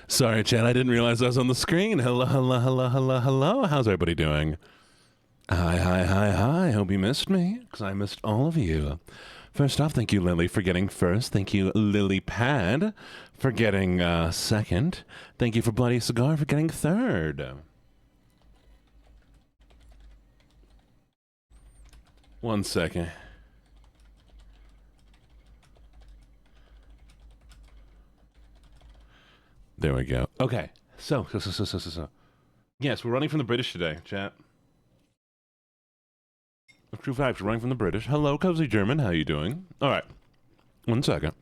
Sorry, Chad, I didn't realize I was on the screen. Hello, hello, hello, hello, hello. How's everybody doing? Hi, hi, hi, hi. Hope you missed me, because I missed all of you. First off, thank you, Lily, for getting first. Thank you, Lily Pad, for getting second. Thank you for Bloody Cigar for getting third. One second. There we go. Okay. So. Yes, we're running from the British today, chat. True facts, we're running from the British. Hello, Cozy German. How you doing? All right. 1 second.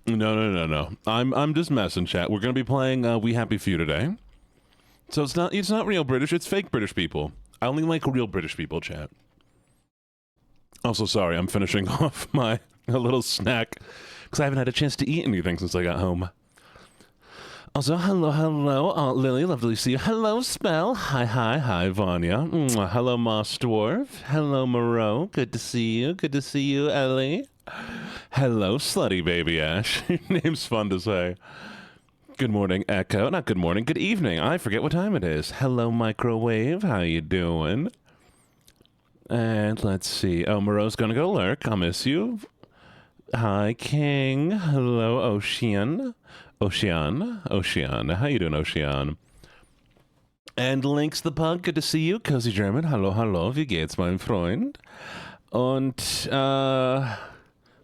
No. I'm just messing, chat. We're gonna be playing We Happy Few today. So it's not real British, it's fake British people. I only like real British people, chat. Also, sorry, I'm finishing off a little snack because I haven't had a chance to eat anything since I got home. Also, hello, Aunt Lily, lovely to see you. Hello, Spell. Hi, Vanya. Mwah. Hello, Moss Dwarf. Hello, Moreau. Good to see you, Ellie. Hello, Slutty Baby Ash. Your name's fun to say. Good morning, Echo. Not good morning, good evening. I forget what time it is. Hello, Microwave. How you doing? And let's see. Oh, Moreau's gonna go lurk. I'll miss you. Hi, King. Hello, Ocean. How you doing, Ocean? And Lynx the Pug, good to see you. Cozy German, hallo, wie geht's, mein Freund? Und,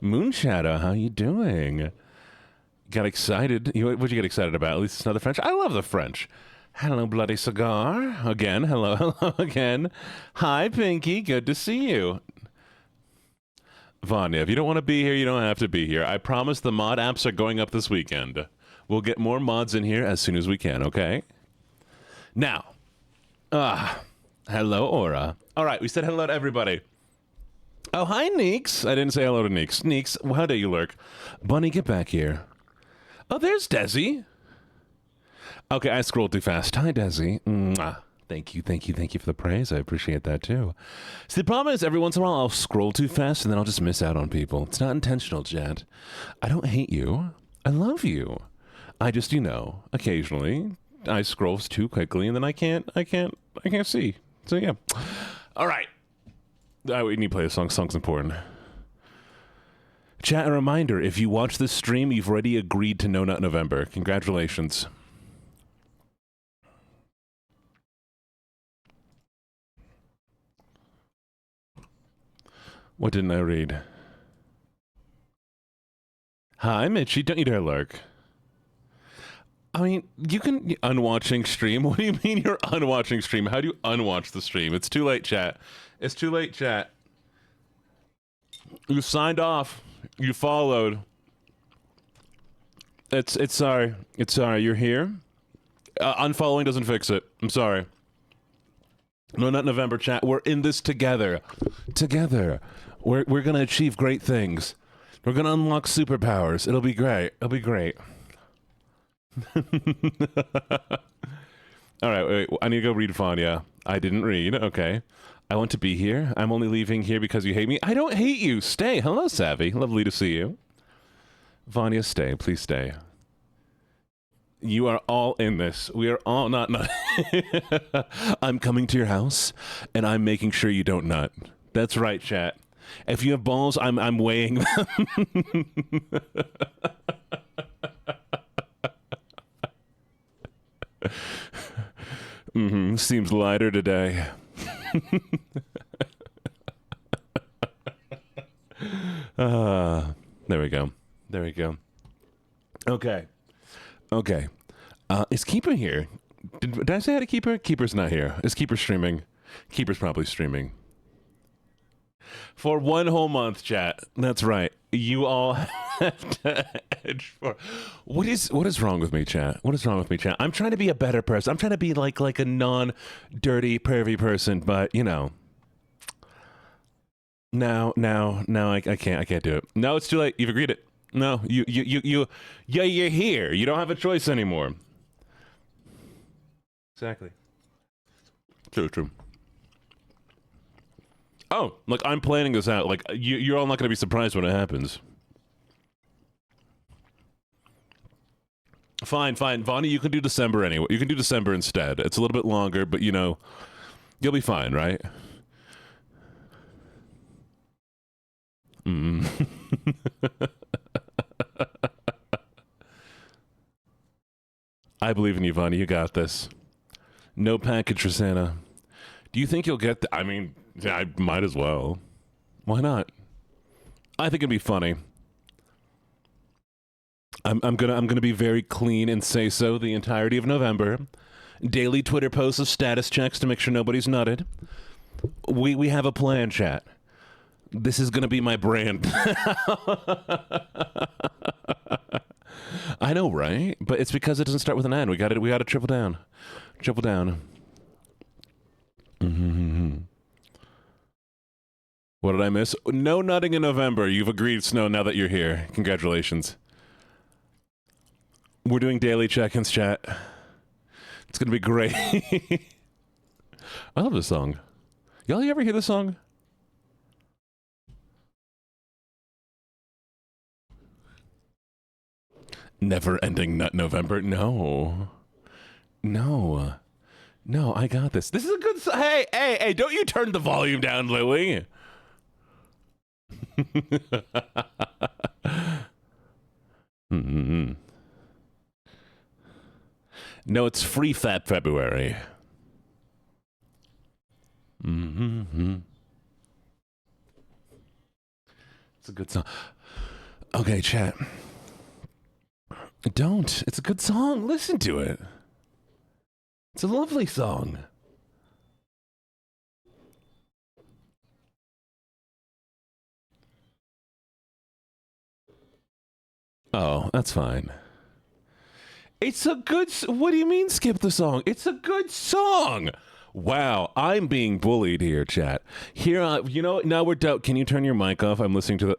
Moonshadow, how you doing? Got excited? What'd you get excited about? At least it's another French. I love the French. Hello, Bloody Cigar. Again, hello again. Hi, Pinky, good to see you. Vanya, if you don't want to be here, you don't have to be here. I promise the mod apps are going up this weekend. We'll get more mods in here as soon as we can, okay? Now, hello, Aura. All right, we said hello to everybody. Oh, hi, Neeks. I didn't say hello to Neeks. Neeks, how dare you lurk? Bunny, get back here. Oh, there's Desi. Okay, I scrolled too fast. Hi, Desi. Mwah. Thank you for the praise. I appreciate that, too. See, the problem is every once in a while I'll scroll too fast and then I'll just miss out on people. It's not intentional, Jet. I don't hate you. I love you. I just, occasionally I scroll too quickly and then I can't see. So, yeah. All right. We need to play a song. Song's important. Chat, a reminder, if you watch this stream, you've already agreed to No Nut November. Congratulations. What didn't I read? Hi, Mitchie. Don't you dare lurk. I mean, you can unwatching stream. What do you mean you're unwatching stream? How do you unwatch the stream? It's too late, chat. It's too late, chat. You signed off. You followed. It's sorry. It's sorry. You're here. Unfollowing doesn't fix it. I'm sorry. No, not November, chat. We're in this together. Together. We're gonna achieve great things. We're gonna unlock superpowers. It'll be great. It'll be great. All right, wait. I need to go read Vanya. I didn't read. Okay. I want to be here. I'm only leaving here because you hate me. I don't hate you. Stay. Hello, Savvy. Lovely to see you. Vanya, stay. Please stay. You are all in this. We are all not. I'm coming to your house, and I'm making sure you don't nut. That's right, chat. If you have balls, I'm weighing them. Seems lighter today. There we go. There we go. Okay. Okay. Is Keeper here? Did I say hi to Keeper? Keeper's not here. Is Keeper streaming? Keeper's probably streaming. For 1 whole month, chat. That's right. You all have to edge for... What is wrong with me, chat? What is wrong with me, chat? I'm trying to be a better person. I'm trying to be like a non-dirty, pervy person, but, No, I can't do it. No, it's too late. You've agreed it. No, you're here. You don't have a choice anymore. Exactly. True. Oh, like I'm planning this out. Like you're all not going to be surprised when it happens. Fine. Vonnie, you can do December anyway. You can do December instead. It's a little bit longer, but you know, you'll be fine, right? I believe in you, Vonnie. You got this. No package for Santa. Do you think you'll get I mean, yeah, I might as well. Why not? I think it'd be funny. I'm gonna be very clean and say so the entirety of November. Daily Twitter posts of status checks to make sure nobody's nutted. We have a plan, chat. This is gonna be my brand. I know, right? But it's because it doesn't start with an N. We got to triple down. Triple down. What did I miss? No nutting in November. You've agreed, Snow, now that you're here. Congratulations. We're doing daily check-ins, chat. It's going to be great. I love this song. Y'all ever hear this song? Never-ending nut November? No, I got this. This is a good song. Hey, don't you turn the volume down, Louie. No, it's Free Fat February. It's a good song. Okay, chat. Don't. It's a good song. Listen to it. It's a lovely song. Oh, that's fine. It's a good... What do you mean skip the song? It's a good song. Wow, I'm being bullied here, chat. Here, you know, now we're done. Can you turn your mic off? I'm listening to the...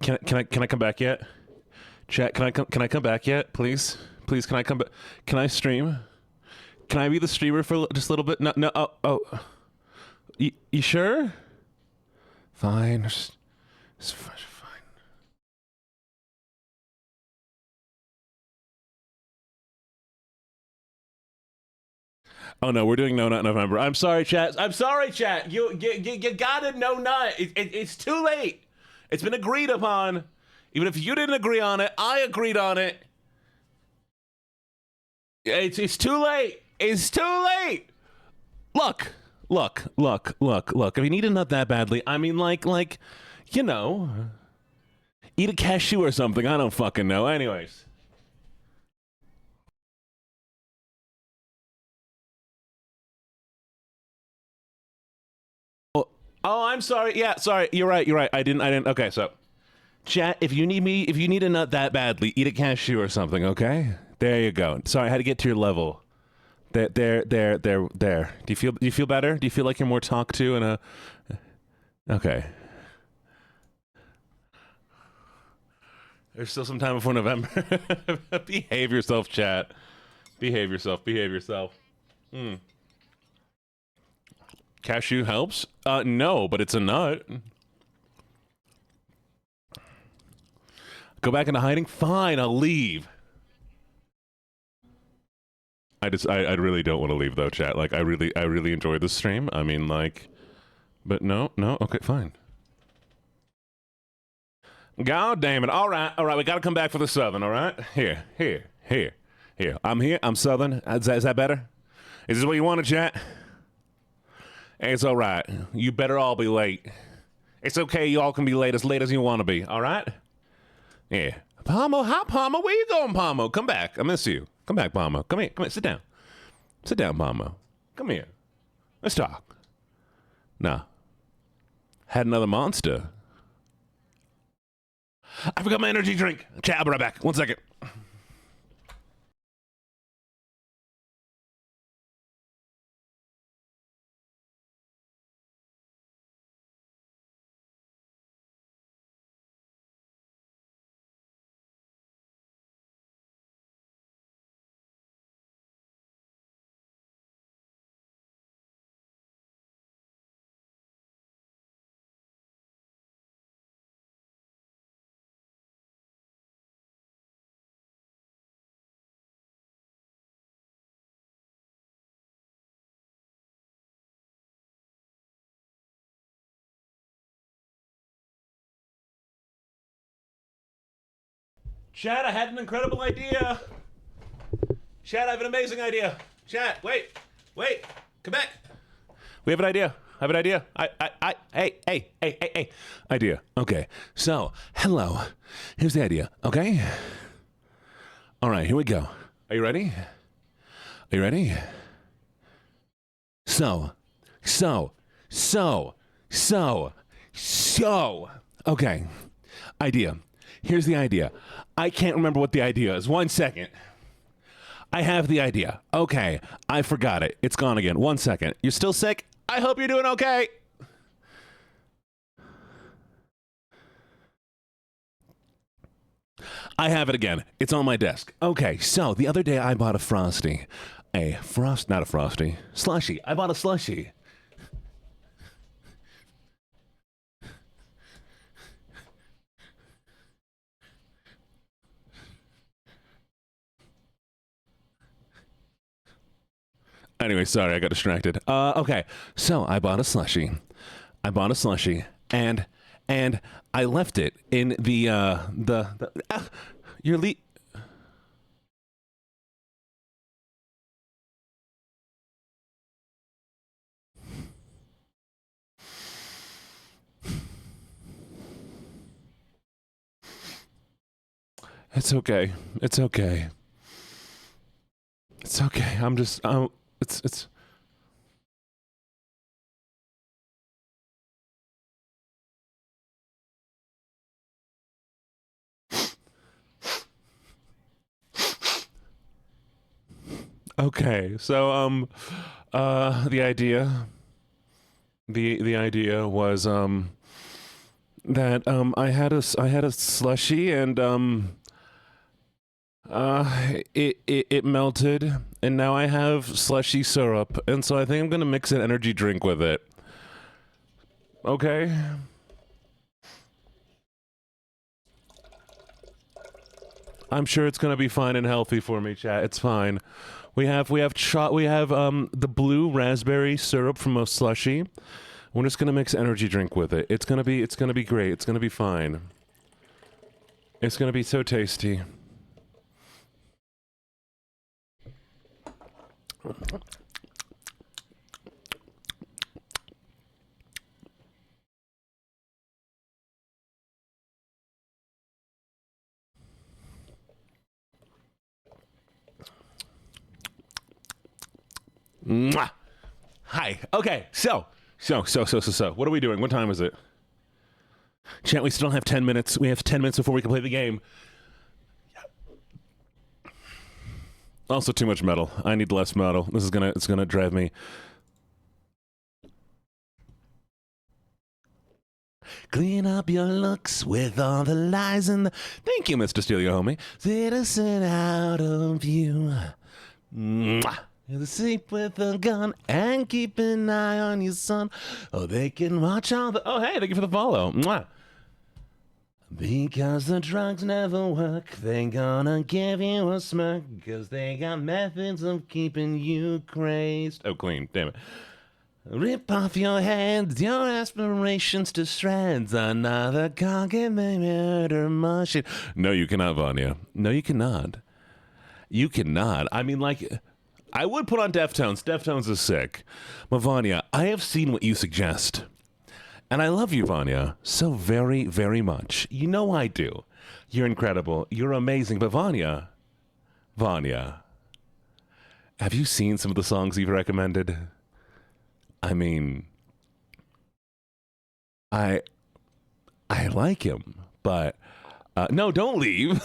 Can I come back yet? Chat, can I come back yet? Please, can I come back? Can I stream? Can I be the streamer for just a little bit? No. Oh. You sure? Fine. It's fine. Oh no, we're doing No Nut November. I'm sorry, chat. You gotta No Nut. It's too late. It's been agreed upon. Even if you didn't agree on it, I agreed on it. It's too late. It's too late. Look. If you need a nut that badly, I mean, like, you know, eat a cashew or something. I don't fucking know. Anyways. Oh, I'm sorry. Yeah, sorry. You're right. I didn't. Okay, so, chat, if you need a nut that badly, eat a cashew or something, okay? There you go. Sorry, I had to get to your level. There. Do you feel better? Do you feel like you're more talked to and okay. There's still some time before November. Behave yourself, chat. Behave yourself. Cashew helps? No, but it's a nut. Go back into hiding? Fine, I'll leave. I really don't want to leave though, chat. Like I really enjoy this stream. I mean, like, but no, okay, fine. God damn it. All right. We got to come back for the Southern, all right? Here. I'm here. I'm Southern. Is that better? Is this what you want to chat? It's all right. You better all be late. It's okay. You all can be late as you want to be, all right? Yeah. Palmo, hi, Palmo. Where you going, Palmo? Come back. I miss you. Come back, Palmo. Come here. Sit down. Sit down, Palmo. Come here. Let's talk. Nah. Had another monster. I forgot my energy drink. Chat, I'll be right back. 1 second. Chat, I had an incredible idea. Chat, I have an amazing idea. Chat, wait, come back. We have an idea. I have an idea. Hey. Idea. Okay. So, hello. Here's the idea. Okay. All right. Here we go. Are you ready? So. Okay. Idea. Here's the idea. I can't remember what the idea is. 1 second. I have the idea. Okay. I forgot it. It's gone again. 1 second. You're still sick? I hope you're doing okay. I have it again. It's on my desk. Okay. So the other day I bought a Frosty. Not a Frosty. Slushy. I bought a slushy. Anyway, sorry, I got distracted. Okay, so I bought a slushie. And I left it in your It's okay. I'm just it's okay. So the idea was that I had a slushy and it melted, and now I have slushy syrup, and so I think I'm gonna mix an energy drink with it. Okay. I'm sure it's gonna be fine and healthy for me, chat. It's fine. We have the blue raspberry syrup from a slushy. We're just gonna mix energy drink with it. It's gonna be great. It's gonna be fine. It's gonna be so tasty. Mwah. Hi. Okay. So. What are we doing? What time is it? Chat, we still have 10 minutes. We have 10 minutes before we can play the game. Also, too much metal. I need less metal. It's gonna drive me. Clean up your looks with all the lies and the... Thank you, Mr. Steal Your Homie. Citizen out of you. Mwah. Sleep with a gun and keep an eye on your son. Oh, they can watch all the... Oh, hey, thank you for the follow. Mwah. Because the drugs never work, they gonna give you a smirk, because they got methods of keeping you crazed. Oh, clean. Damn it. Rip off your hands, your aspirations to shreds. Another cock and murder machine. No, you cannot, Vanya. No, you cannot. You cannot. I mean, like, I would put on Deftones. Deftones is sick. But Vanya, I have seen what you suggest. And I love you, Vanya, so very, very much. You know I do. You're incredible. You're amazing. But Vanya, have you seen some of the songs you've recommended? I mean, I like him, but no, don't leave.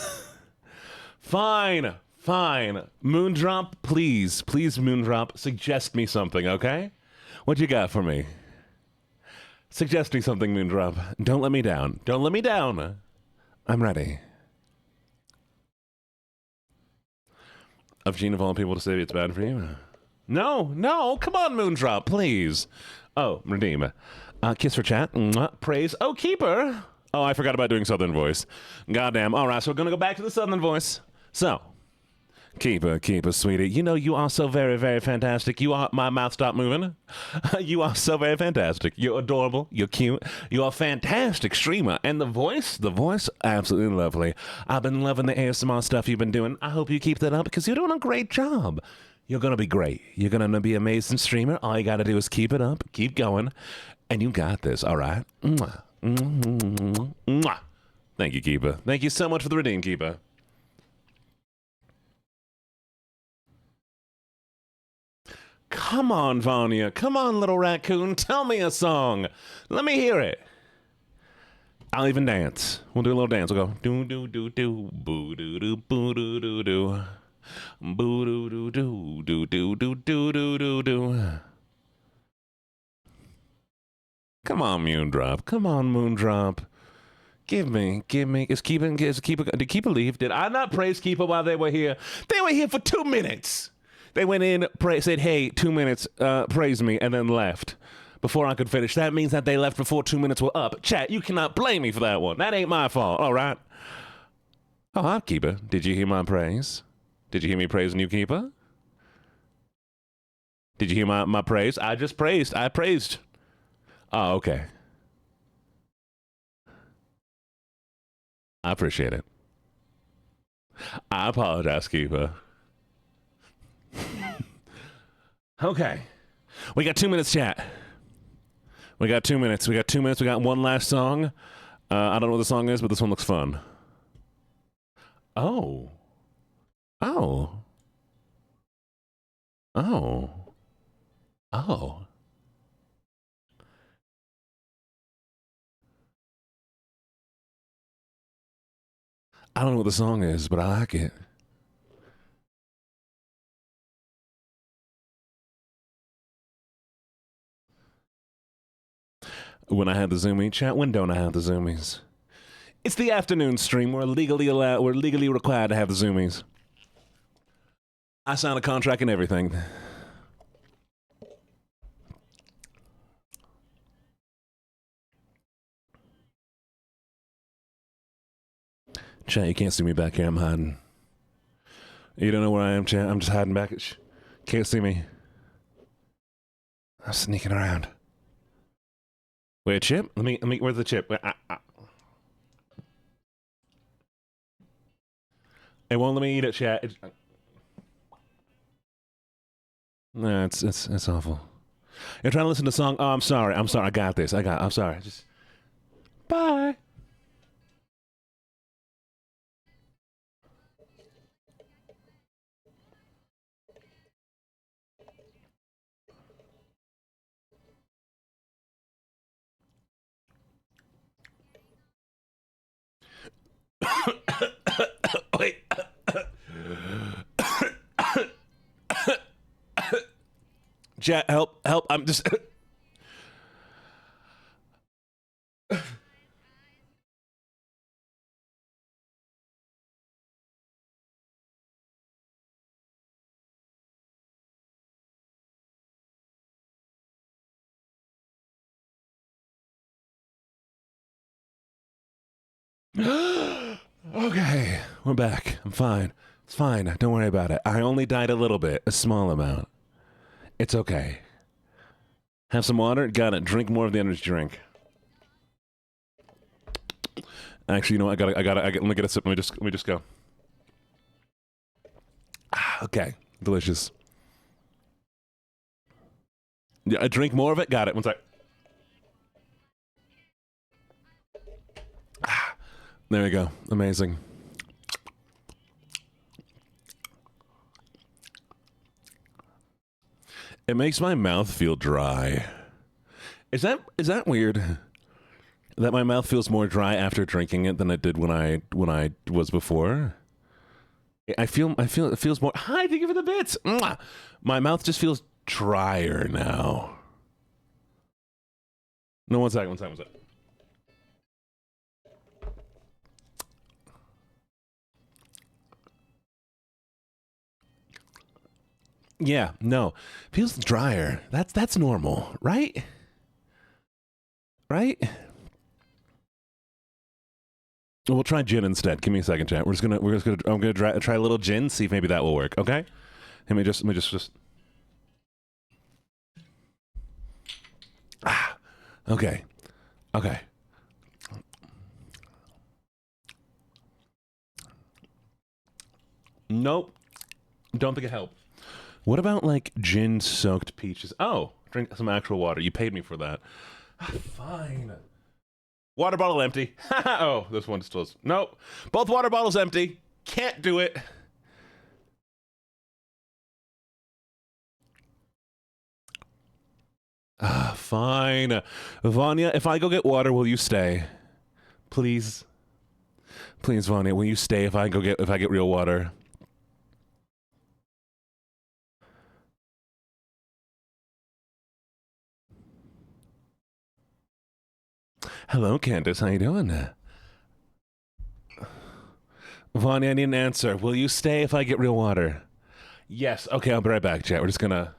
Fine. Moondrop, please, Moondrop, suggest me something, okay? What you got for me? Suggest me something, Moondrop. Don't let me down. Don't let me down. I'm ready. Of Gene of all people to say it's bad for you? No, come on, Moondrop, please. Oh, redeem. Kiss for chat. Praise. Oh, keeper. Oh, I forgot about doing Southern voice. Goddamn. All right, so we're going to go back to the Southern voice. So, keeper, sweetie. You know you are so very, very fantastic. You are, my mouth stopped moving. You are so very fantastic. You're adorable. You're cute. You are a fantastic streamer. And the voice, absolutely lovely. I've been loving the ASMR stuff you've been doing. I hope you keep that up because you're doing a great job. You're going to be great. You're going to be an amazing streamer. All you got to do is keep it up, keep going, and you got this, all right? Mwah. Mwah. Mwah. Thank you, Keeper. Thank you so much for the redeem, Keeper. Come on, Vanya. Come on, little raccoon. Tell me a song. Let me hear it. I'll even dance. We'll do a little dance. We'll go do-do-do-do, boo-do-do-boo-do-do-do. Boo-do-do-do-do-do-do-do-do-do. Come on, Moondrop. Give me. Did Keeper leave? Did I not praise Keeper while they were here? They were here for 2 minutes. They went in, said, hey, 2 minutes, praise me, and then left before I could finish. That means that they left before 2 minutes were up. Chat, you cannot blame me for that one. That ain't my fault, all right? Oh, hi, Keeper. Did you hear my praise? Did you hear me praising you, Keeper? Did you hear my praise? I just praised. I praised. Oh, okay. I appreciate it. I apologize, Keeper. Okay. We got 2 minutes, chat. We got 2 minutes. We got one last song. I don't know what the song is, but this one looks fun. Oh. I don't know what the song is, but I like it. When I have the Zoomies, chat, when don't I have the Zoomies? It's the afternoon stream. We're legally required to have the Zoomies. I signed a contract and everything. Chat, you can't see me back here. I'm hiding. You don't know where I am, chat. I'm just hiding back. Can't see me. I'm sneaking around. Wait, a chip? Let me. Where's the chip? Wait, It won't let me eat it, chat. Nah, it's awful. You're trying to listen to a song. Oh, I'm sorry. I got this. I'm sorry. Just bye. Wait. Chat, help. I'm just... Okay, we're back. I'm fine. It's fine. Don't worry about it. I only died a little bit, a small amount. It's okay. Have some water? Got it. Drink more of the energy drink. Actually, you know what? Let me get a sip. Let me just go. Okay. Delicious. Yeah, I drink more of it. Got it. One sec. There we go. Amazing. It makes my mouth feel dry. Is that weird? That my mouth feels more dry after drinking it than it did when I was before? I feel it feels more. Hi, thank you for the bits. Mwah! My mouth just feels drier now. No, one second. Yeah, no. Feels drier. That's normal, right? Right? We'll try gin instead. Give me a second, chat. I'm gonna try a little gin, see if maybe that will work. Okay? Let me just. Okay. Okay. Nope. Don't think it helped. What about like gin-soaked peaches? Oh, drink some actual water. You paid me for that. Fine. Water bottle empty. Oh, this one still is. Nope. Both water bottles empty. Can't do it. Fine. Vanya, if I go get water, will you stay? Please. Please, Vanya, will you stay if I get real water? Hello, Candace. How you doing? Vanya, I need an answer. Will you stay if I get real water? Yes. Okay, I'll be right back, chat. We're just gonna...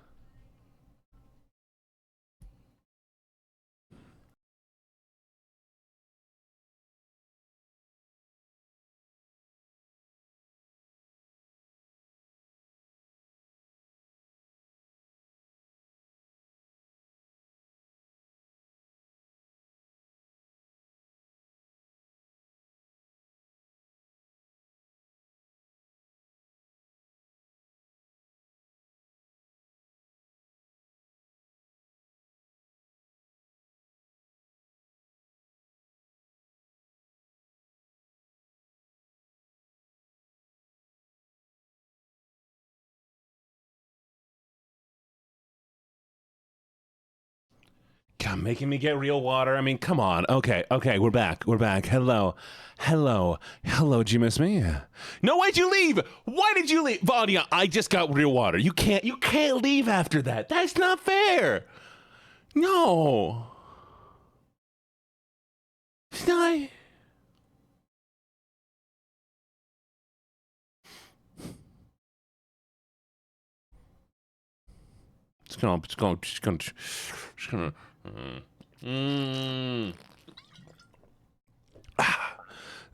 God, making me get real water. I mean, come on. Okay, we're back. Hello. Did you miss me? No, why'd you leave? Why did you leave? Vanya, I just got real water. You can't leave after that. That's not fair. No. It's not. It's gonna.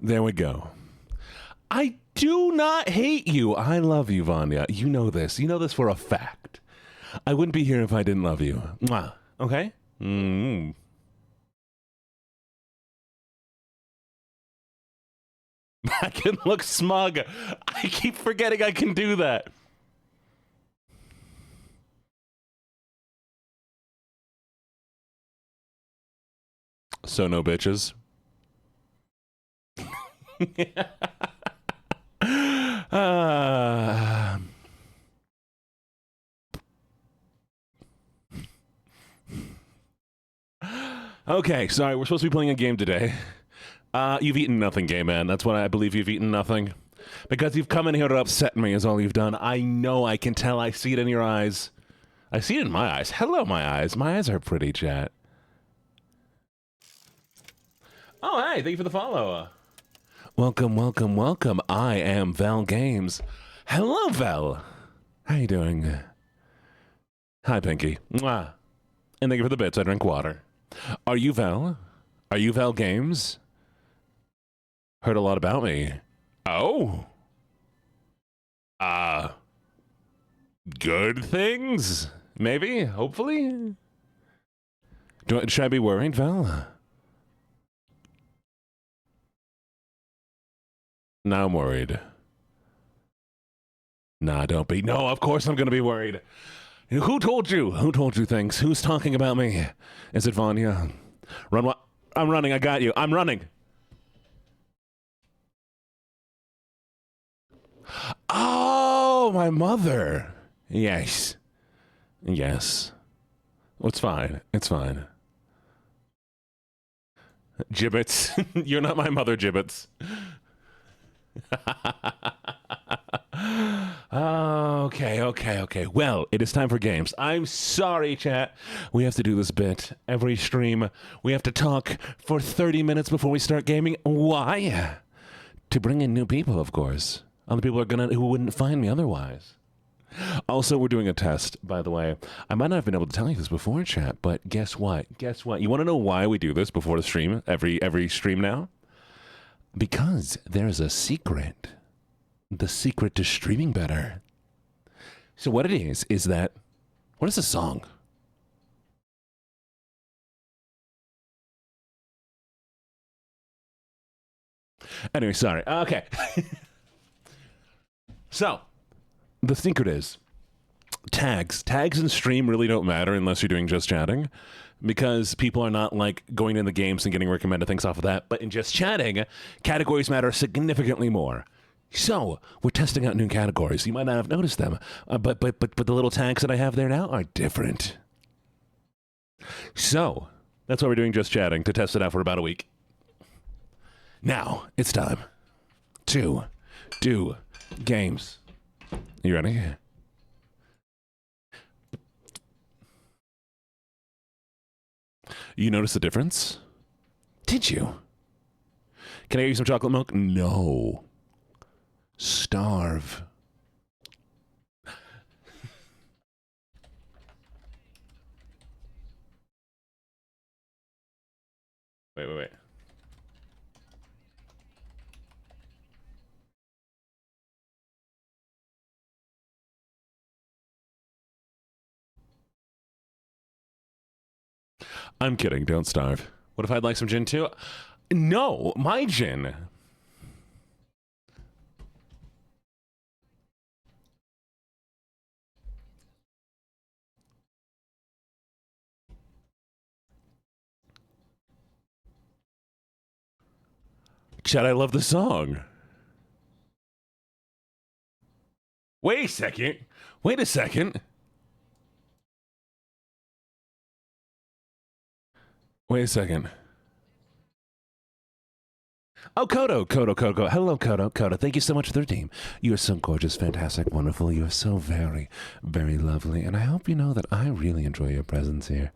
There we go. I do not hate you. I love you, Vanya. You know this. You know this for a fact. I wouldn't be here if I didn't love you. Mwah. Okay? I can look smug. I keep forgetting I can do that. So no bitches. Okay, sorry, we're supposed to be playing a game today. You've eaten nothing, gay man. That's what I believe. You've eaten nothing. Because you've come in here to upset me is all you've done. I know, I can tell. I see it in your eyes. I see it in my eyes. Hello, my eyes. My eyes are pretty, chat. Oh, hey, thank you for the follow. Welcome. I am Val Games. Hello, Val. How you doing? Hi, Pinky. Mwah. And thank you for the bits. I drink water. Are you Val? Are you Val Games? Heard a lot about me. Oh. Good things? Maybe? Hopefully? Should I be worried, Val? Now I'm worried. Nah, don't be. No, of course I'm going to be worried. Who told you? Who told you things? Who's talking about me? Is it Vanya? Run what? I'm running. I got you. I'm running. Oh, my mother. Yes. Yes. Well, it's fine. It's fine. Gibbets. You're not my mother, Gibbets. Okay. Well, it is time for games. I'm sorry, chat. We have to do this bit every stream. We have to talk for 30 minutes before we start gaming. Why? To bring in new people, of course. Other people are who wouldn't find me otherwise. Also, we're doing a test, by the way. I might not have been able to tell you this before, chat, but guess what? Guess what? You want to know why we do this before the stream? Every stream now? Because there's a secret. The secret to streaming better. So what it is that... What is the song? Anyway, sorry. Okay. So, the secret is... Tags. Tags in stream really don't matter unless you're doing just chatting. Because people are not like going in the games and getting recommended things off of that. But in just chatting, categories matter significantly more. So we're testing out new categories. You might not have noticed them, but the little tags that I have there now are different. So that's why we're doing just chatting, to test it out for about a week. Now it's time to do games. You ready? You notice the difference? Did you? Can I get you some chocolate milk? No. Starve. Wait. I'm kidding. Don't starve. What if I'd like some gin too? No, my gin. Chad, I love the song. Wait a second. Wait a second. Wait a second. Oh, Kodo. Hello, Kodo. Thank you so much for the team. You are so gorgeous, fantastic, wonderful. You are so very, very lovely. And I hope you know that I really enjoy your presence here.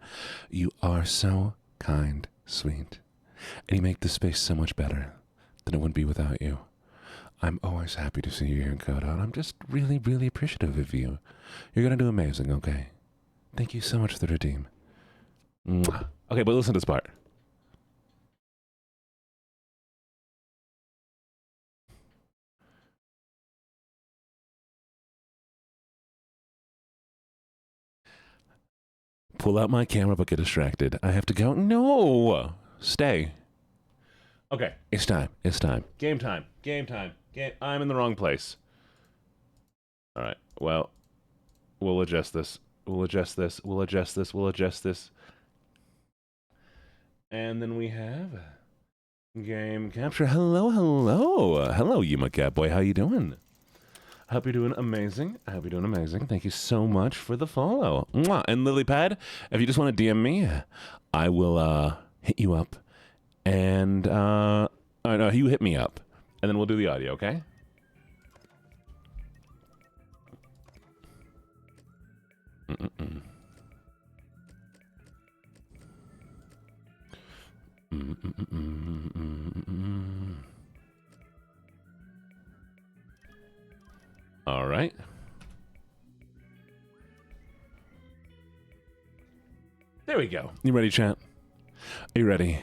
You are so kind, sweet. And you make this space so much better than it would be without you. I'm always happy to see you here, Kodo. And I'm just really, really appreciative of you. You're going to do amazing, okay? Thank you so much for the team. Mwah. Okay, but listen to this part. Pull out my camera, but get distracted. I have to go. No! Stay. Okay, it's time. It's time. Game time. I'm in the wrong place. All right, well, we'll adjust this. We'll adjust this. And then we have game capture. Hello, Yuma Catboy. How you doing? I hope you're doing amazing. Thank you so much for the follow. Mwah. And Lilypad, if you just want to DM me, I will hit you up. And no, you hit me up, and then we'll do the audio. Okay? All right. There we go. You ready, chat? Are you ready?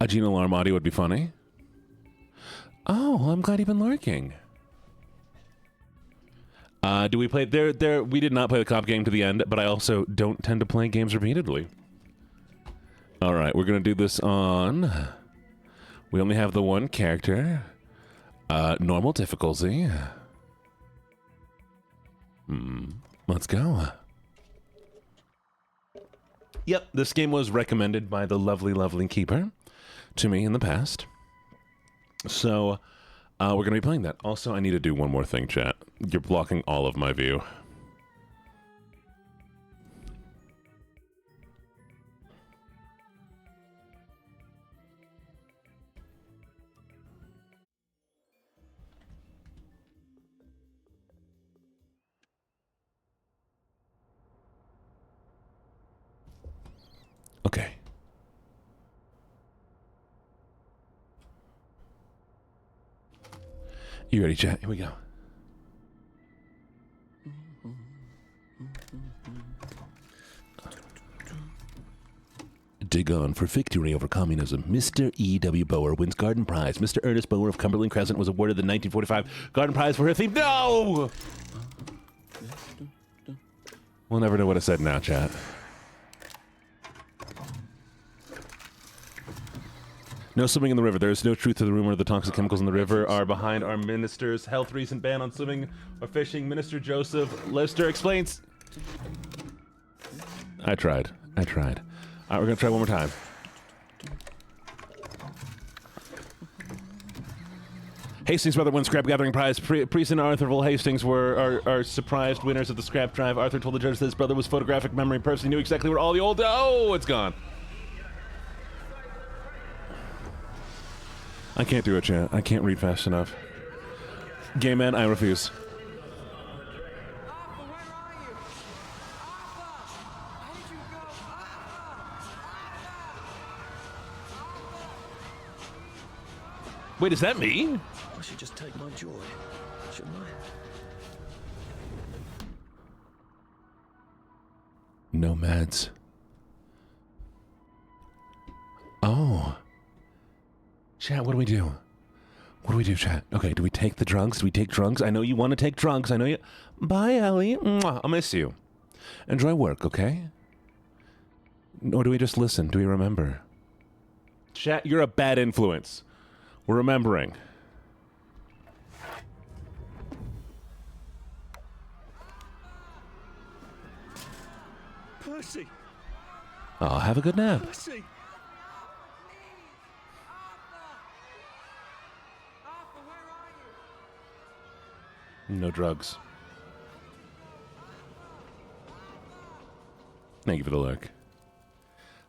A Gene alarm audio would be funny. Oh, I'm glad you've been lurking. Do we play there? We did not play the cop game to the end, but I also don't tend to play games repeatedly. All right, we're going to do this on... We only have the one character. Normal difficulty. Let's go. Yep, this game was recommended by the lovely, lovely keeper to me in the past. So, we're going to be playing that. Also, I need to do one more thing, chat. You're blocking all of my view. Okay. You ready, chat? Here we go. Dig on for victory over communism. Mr. E.W. Bower wins Garden Prize. Mr. Ernest Bower of Cumberland Crescent was awarded the 1945 Garden Prize for her theme. No! We'll never know what I said now, chat. No swimming in the river. There is no truth to the rumor the toxic chemicals in the river are behind our minister's health recent ban on swimming or fishing. Minister Joseph Lister explains. I tried. All right, we're going to try one more time. Hastings' brother won Scrap Gathering Prize. Priest and Arthurville Hastings were our surprised winners of the scrap drive. Arthur told the judge that his brother was photographic memory person. He knew exactly where all the old... Oh, it's gone. I can't do it, chat. I can't read fast enough. Gay man, I refuse. Wait, is that me? I should just take my joy, shouldn't I? Nomads. Oh. Chat, what do we do? What do we do, chat? Okay, do we take the drugs? Do we take drugs? I know you want to take drugs. I know you... Bye, Ellie. Mwah. I'll miss you. Enjoy work, okay? Or do we just listen? Do we remember? Chat, you're a bad influence. We're remembering. Percy! Oh, have a good nap. Percy! No drugs. Thank you for the lurk.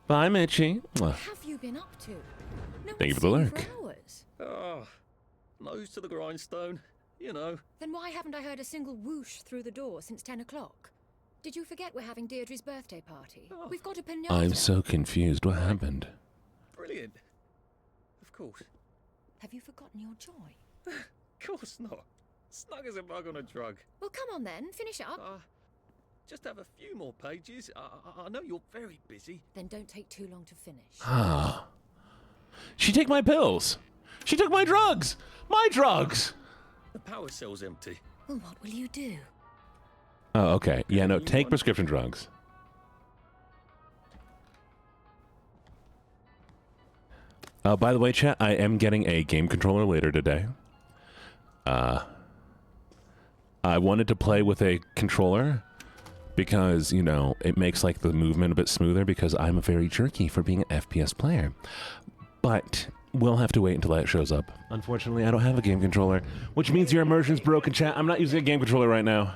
Bye, Mitchie. What have you been up to? No Thank you for one's the seen lurk. for hours. Oh, nose to the grindstone, you know. Then why haven't I heard a single whoosh through the door since 10 o'clock? Did you forget we're having Deirdre's birthday party? Oh. We've got a pinata. I'm so confused. What happened? Brilliant. Of course. Have you forgotten your joy? Of course not. Snug as a bug on a drug. Well, come on then, finish up. Just have a few more pages. I know you're very busy. Then don't take too long to finish. Ah. She took my pills. She took my drugs. My drugs. The power cell's empty. Well, what will you do? Oh, okay. Yeah, no, take prescription drugs. By the way, chat, I am getting a game controller later today. I wanted to play with a controller because, you know, it makes, like, the movement a bit smoother because I'm very jerky for being an FPS player. But we'll have to wait until that shows up. Unfortunately, I don't have a game controller, which means your immersion's broken, chat. I'm not using a game controller right now.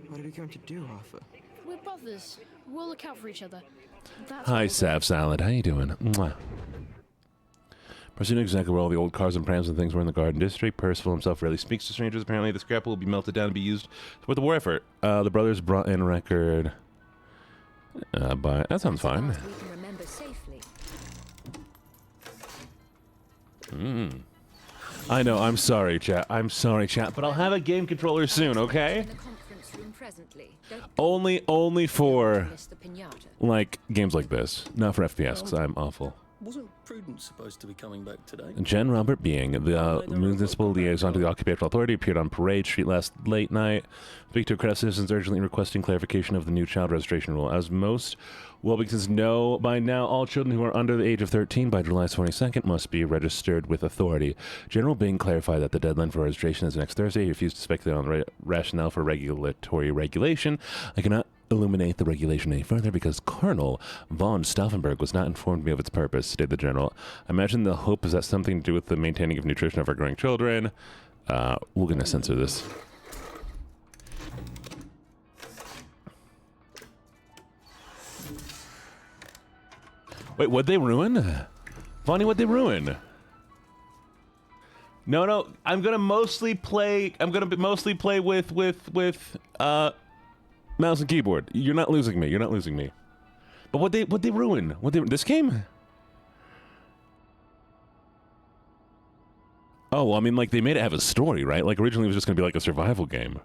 What are we going to do, Arthur? We're brothers. We'll look out for each other. That's Hi, all. Sav Salad. How you doing? Mwah. Percy knew exactly where all the old cars and prams and things were in the Garden District. Percival himself rarely speaks to strangers. Apparently, the scrap will be melted down and be used with the war effort. The brothers brought in record by... That sounds fine. We can remember safely. I know, I'm sorry, chat. I'm sorry, chat. But I'll have a game controller soon, okay? In the conference room presently. Don't Only for, miss the pinata. like, games like this. Not for FPS, because I'm awful. Wasn't Prudence supposed to be coming back today? Jen Robert Being, the municipal liaison to the occupational authority, appeared on Parade Street last late night. Speak to accredited citizens urgently requesting clarification of the new child registration rule. As most Wilmingtons know by now, all children who are under the age of 13 by July 22nd must be registered with authority. General Bing clarified that the deadline for registration is next Thursday. He refused to speculate on the rationale for regulatory regulation. I cannot illuminate the regulation any further because Colonel von Stauffenberg was not informed me of its purpose, stated the general. I imagine the hope is that something to do with the maintaining of nutrition of our growing children. We're going to censor this. Wait, what'd they ruin? Vonnie, what'd they ruin? No, I'm gonna mostly play with mouse and keyboard. You're not losing me. You're not losing me. But what they ruin? This game? Oh, well, I mean, like, they made it have a story, right? Like, originally it was just gonna be like a survival game.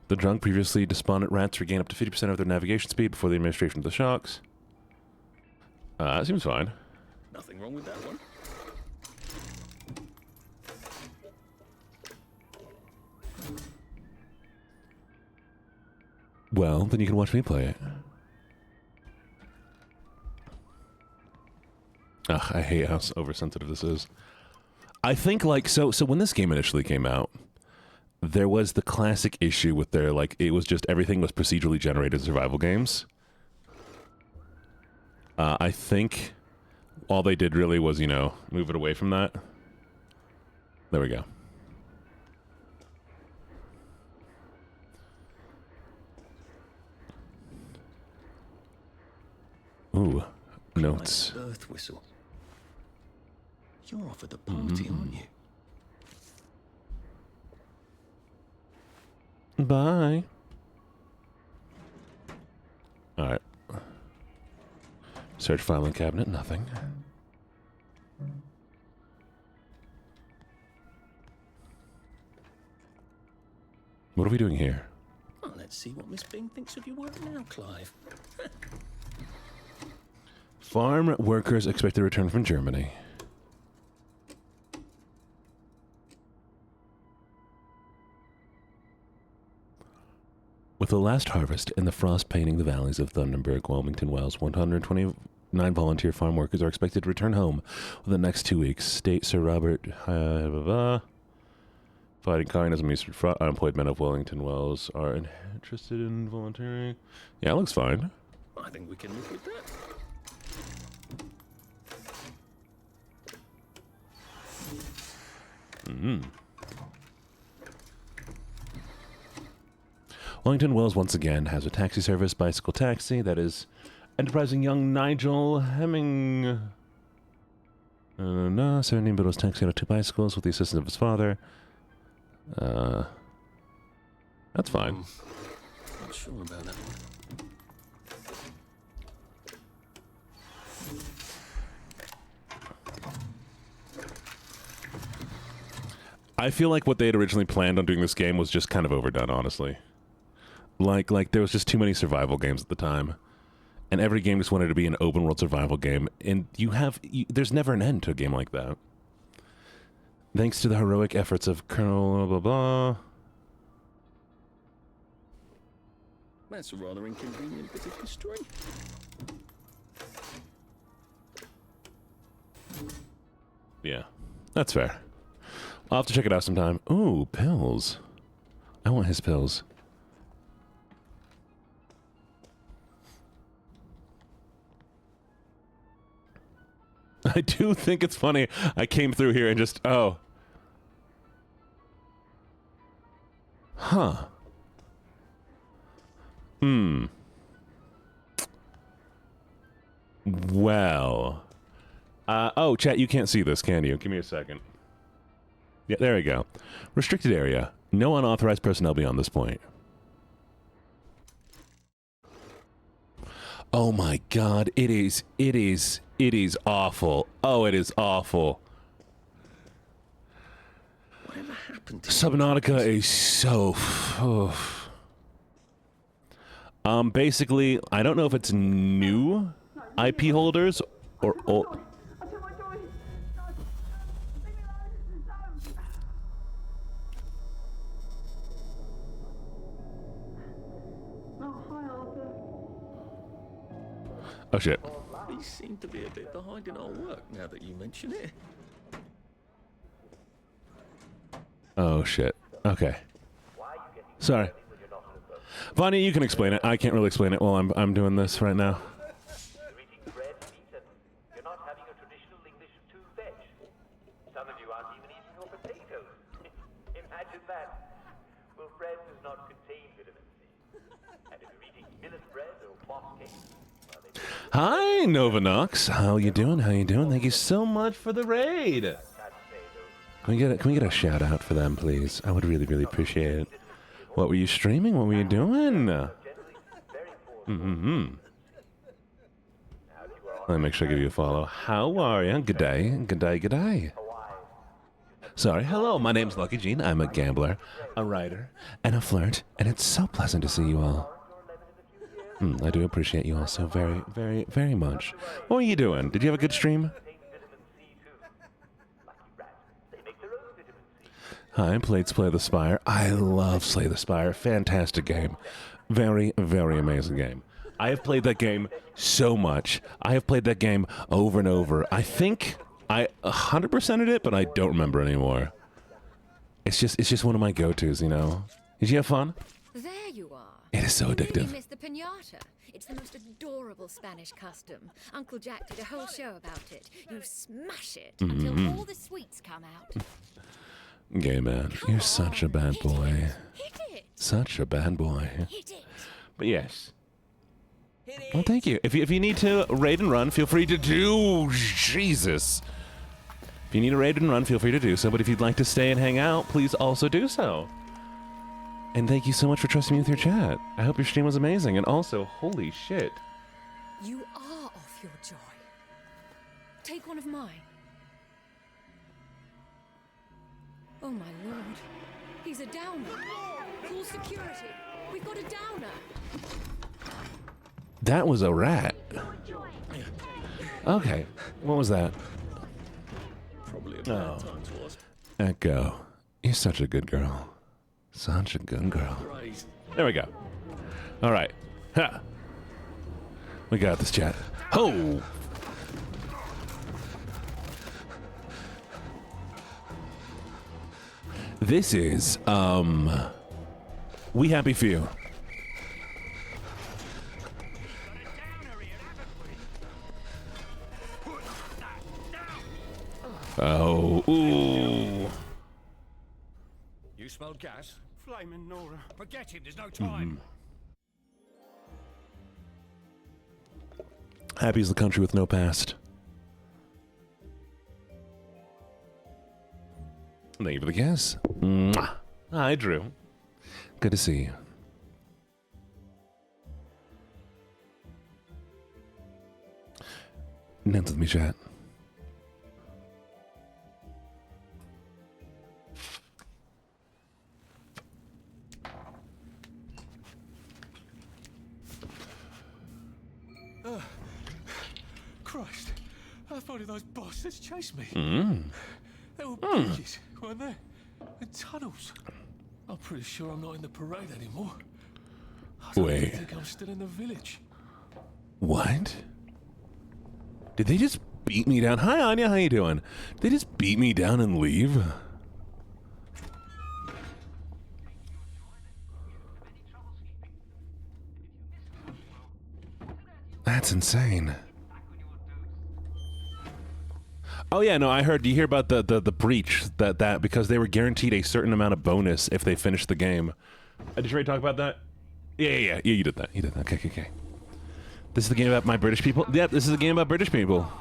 The drunk, previously despondent rats regain up to 50% of their navigation speed before the administration of the shocks. That seems fine. Nothing wrong with that one. Well, then you can watch me play it. Ugh, I hate how oversensitive this is. I think, like, so when this game initially came out, there was the classic issue with their, like, it was just everything was procedurally generated survival games. I think all they did really was, you know, move it away from that. There we go. Ooh, notes. Like birth whistle. You're off at the party, aren't you? Bye. Alright. Search filing cabinet, nothing. What are we doing here? Well, let's see what Miss Bing thinks of your work now, Clive. Farm workers expect to return from Germany. With the last harvest and the frost painting the valleys of Thunderberg, Wilmington, Wells, 129 volunteer farm workers are expected to return home within the next 2 weeks. State Sir Robert fighting kindness and unemployed men of Wellington Wells are interested in volunteering. Yeah, it looks fine. I think we can live with that. Wellington Wells once again has a taxi service, bicycle taxi, that is enterprising young Nigel Hemming. 17 but was taxi out of 2 bicycles with the assistance of his father. That's fine. Not sure about that one. I feel like what they had originally planned on doing this game was just kind of overdone, honestly. Like there was just too many survival games at the time. And every game just wanted to be an open world survival game. And there's never an end to a game like that. Thanks to the heroic efforts of Colonel blah blah. That's a rather inconvenient bit of history. Yeah, that's fair. I'll have to check it out sometime. Ooh, pills. I want his pills. I do think it's funny. I came through here and just, oh. Huh. Well. Oh, chat, you can't see this, can you? Give me a second. Yeah, there we go. Restricted area. No unauthorized personnel beyond this point. Oh my god, it is awful. Oh, it is awful. Whatever happened to Subnautica is so... Basically, I don't know if it's new IP holders or old. Oh shit. We seem to be a bit behind in our work now that you mention it. Oh shit. Okay. Sorry. Vonnie, you can explain it. I can't really explain it while I'm doing this right now. You're eating bread, meat, and you're not having a traditional English two-veg. Some of you aren't even eating your potatoes. Imagine that. Well, bread does not contain vitamin C. And if you're eating millet bread or moss cake, well, they Hi, Novanox. How you doing? How you doing? Thank you so much for the raid. Can we get a shout out for them, please? I would really, really appreciate it. What were you streaming? What were you doing? Mm-hmm. Let me make sure I give you a follow. How are you? Good day. Good day. Good day. Sorry. Hello. My name's LuckyJene. I'm a gambler, a writer, and a flirt, and it's so pleasant to see you all. I do appreciate you all so very, very, very much. What are you doing? Did you have a good stream? Hi, I played Slay the Spire. I love Slay the Spire. Fantastic game. Very, very amazing game. I have played that game so much. I have played that game over and over. I think I 100%ed it, but I don't remember anymore. It's just one of my go-tos, you know. Did you have fun? There you are. It is so You addictive. really missed the piñata. It's the most adorable Spanish custom. Uncle Jack did a whole show about it. You smash it until all the sweets come out. Gay man, you're such a bad boy. Hit it! Such a bad boy. Hit it! But yes. Well, thank you. If you need to raid and run, feel free to do. Jesus. If you need to raid and run, feel free to do so. But if you'd like to stay and hang out, please also do so. And thank you so much for trusting me with your chat. I hope your stream was amazing. And also, holy shit. You are off your joy. Take one of mine. Oh my lord. He's a downer. Call security. We've got a downer. That was a rat. Okay. What was that? Probably a bad time to us. Echo. You're such a good girl. Such a good girl. Praise. There we go. All right. Ha. We got this, chat. Ho! This is, We Happy Few. Oh, ooh. You smelled gas? Flaming Nora. Forget him, there's no time. Happy is the country with no past. Thank you for the guess. Mwah. Hi, Drew. Good to see you. Dance with me, chat. Christ. I thought those bastards chased me. Mm. They were bridges, weren't they? And tunnels. I'm pretty sure I'm not in the parade anymore. I don't Wait. even think I'm still in the village. What? Did they just beat me down? Hi, Anya. How you doing? Did they just beat me down and leave? That's insane. Oh yeah, no, I heard. Do you hear about the breach that because they were guaranteed a certain amount of bonus if they finished the game? Did you already talk about that? Yeah. You did that. You did that. Okay. This is the game about my British people. Yeah, this is a game about British people.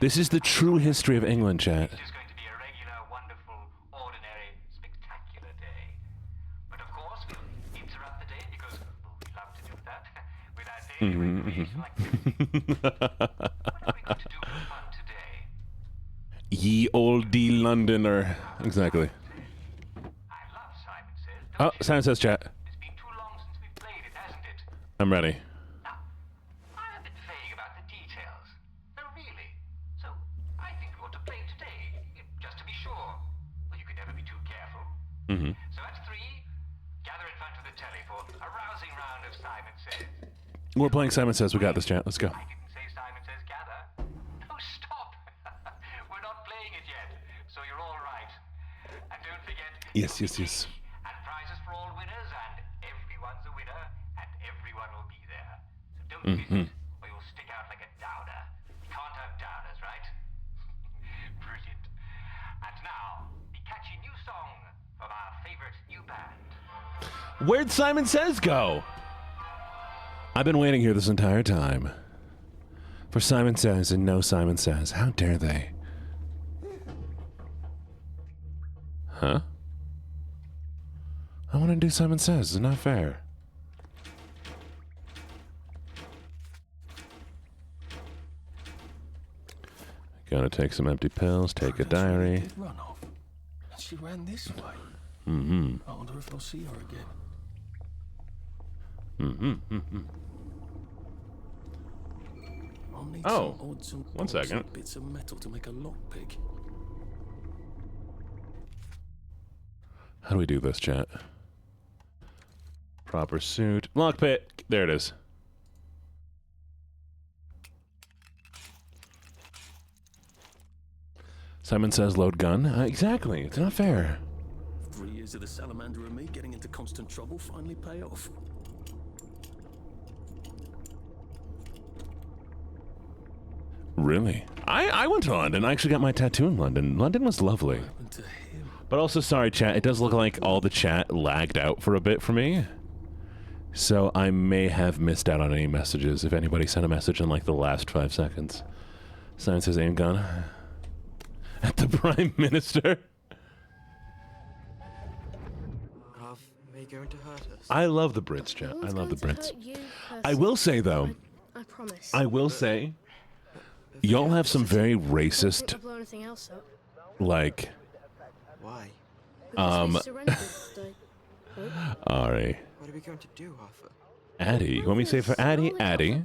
This is the true history of England, chat. It's just going to be a regular, wonderful, ordinary, spectacular day. But of course, we'll interrupt the day because we love to do that with our daily recreation activities. What are we going to do for fun today? Ye olde Londoner. Exactly. I love Simon Says. Oh, Simon Says, chat. It's been too long since we've played it, hasn't I'm ready. Now, I'm a bit vague about the details. No, really. So, I think we ought to play today, just to be sure. Well, you could never be too careful. Mm-hmm. So at 3, gather in front of the telly for a rousing round of Simon Says. We're playing Simon Says. We got this, chat. Let's go. I didn't say Simon Says gather. No, stop. We're not playing it yet, so you're all right. And don't forget... Yes, yes, yes. And prizes for all winners, and everyone's a winner, and everyone will be there. So don't miss it, or you'll stick out like a downer. You can't have downers, right? Brilliant. And now, the catchy new song from our favorite new band. Where'd Simon Says go? I've been waiting here this entire time for Simon Says and no Simon Says. How dare they? Huh? I want to do Simon Says. It's not fair. Gotta take some empty pills, take a diary. Did run off. And she ran this way. Mm-hmm. I wonder if I'll see her again. Mm-hmm. Mm-hmm. I'll need Oh, some odds and one bobs second. and bits of metal to make a lockpick. How do we do this, chat? Proper suit. Lockpick. There it is. Simon Says load gun. Exactly. It's not fair. 3 years of the salamander and me getting into constant trouble finally pay off. Really? I went to London. I actually got my tattoo in London. London was lovely. What happened to him? But also, sorry, chat. It does look like all the chat lagged out for a bit for me. So I may have missed out on any messages if anybody sent a message in like the last 5 seconds. Simon Says aim gun. At the Prime Minister. Are they going to hurt us? I love the Brits, chat. I love the Brits. I will say, though, I promise. I will say, y'all have some very racist, I'll blow anything else up. like, Why? Because they surrendered, Ari. What are we going to do, Arthur? Addie. You want me to say for Addie? Addie?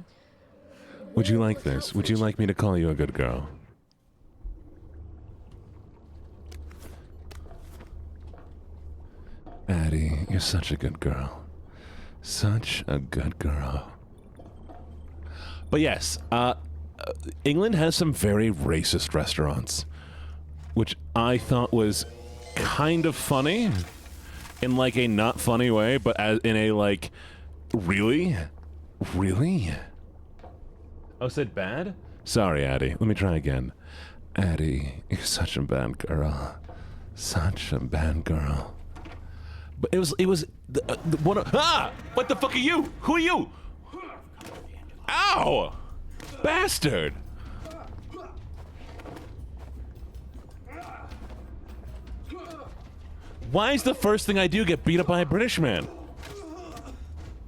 Would you like this? Would you like me to call you a good girl? Addie, you're such a good girl. Such a good girl. But yes, England has some very racist restaurants, which I thought was kind of funny, in like a not funny way, but as in a like, really? Really? Oh, said bad? Sorry, Addie. Let me try again. Addie, you're such a bad girl. Such a bad girl. But it was what the fuck are you? Who are you? Ow! Bastard! Why is the first thing I do get beat up by a British man?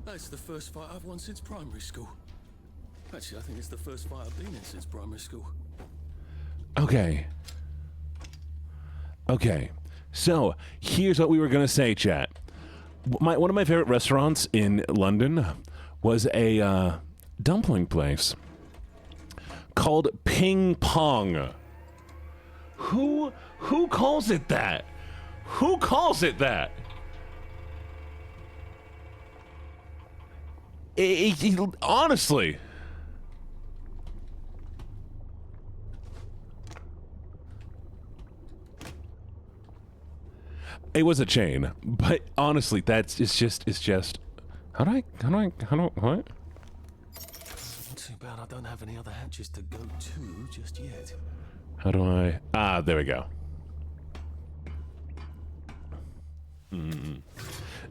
That's the first fight I've won since primary school. Actually, I think it's the first fight I've been in since primary school. Okay. Okay. So, here's what we were gonna say, chat. One of my favorite restaurants in London was a dumpling place called Ping Pong. Who calls it that? Who calls it that? Honestly. It was a chain, but honestly, it's just. How do what? Not too bad I don't have any other hatches to go to just yet. How do I? Ah, there we go.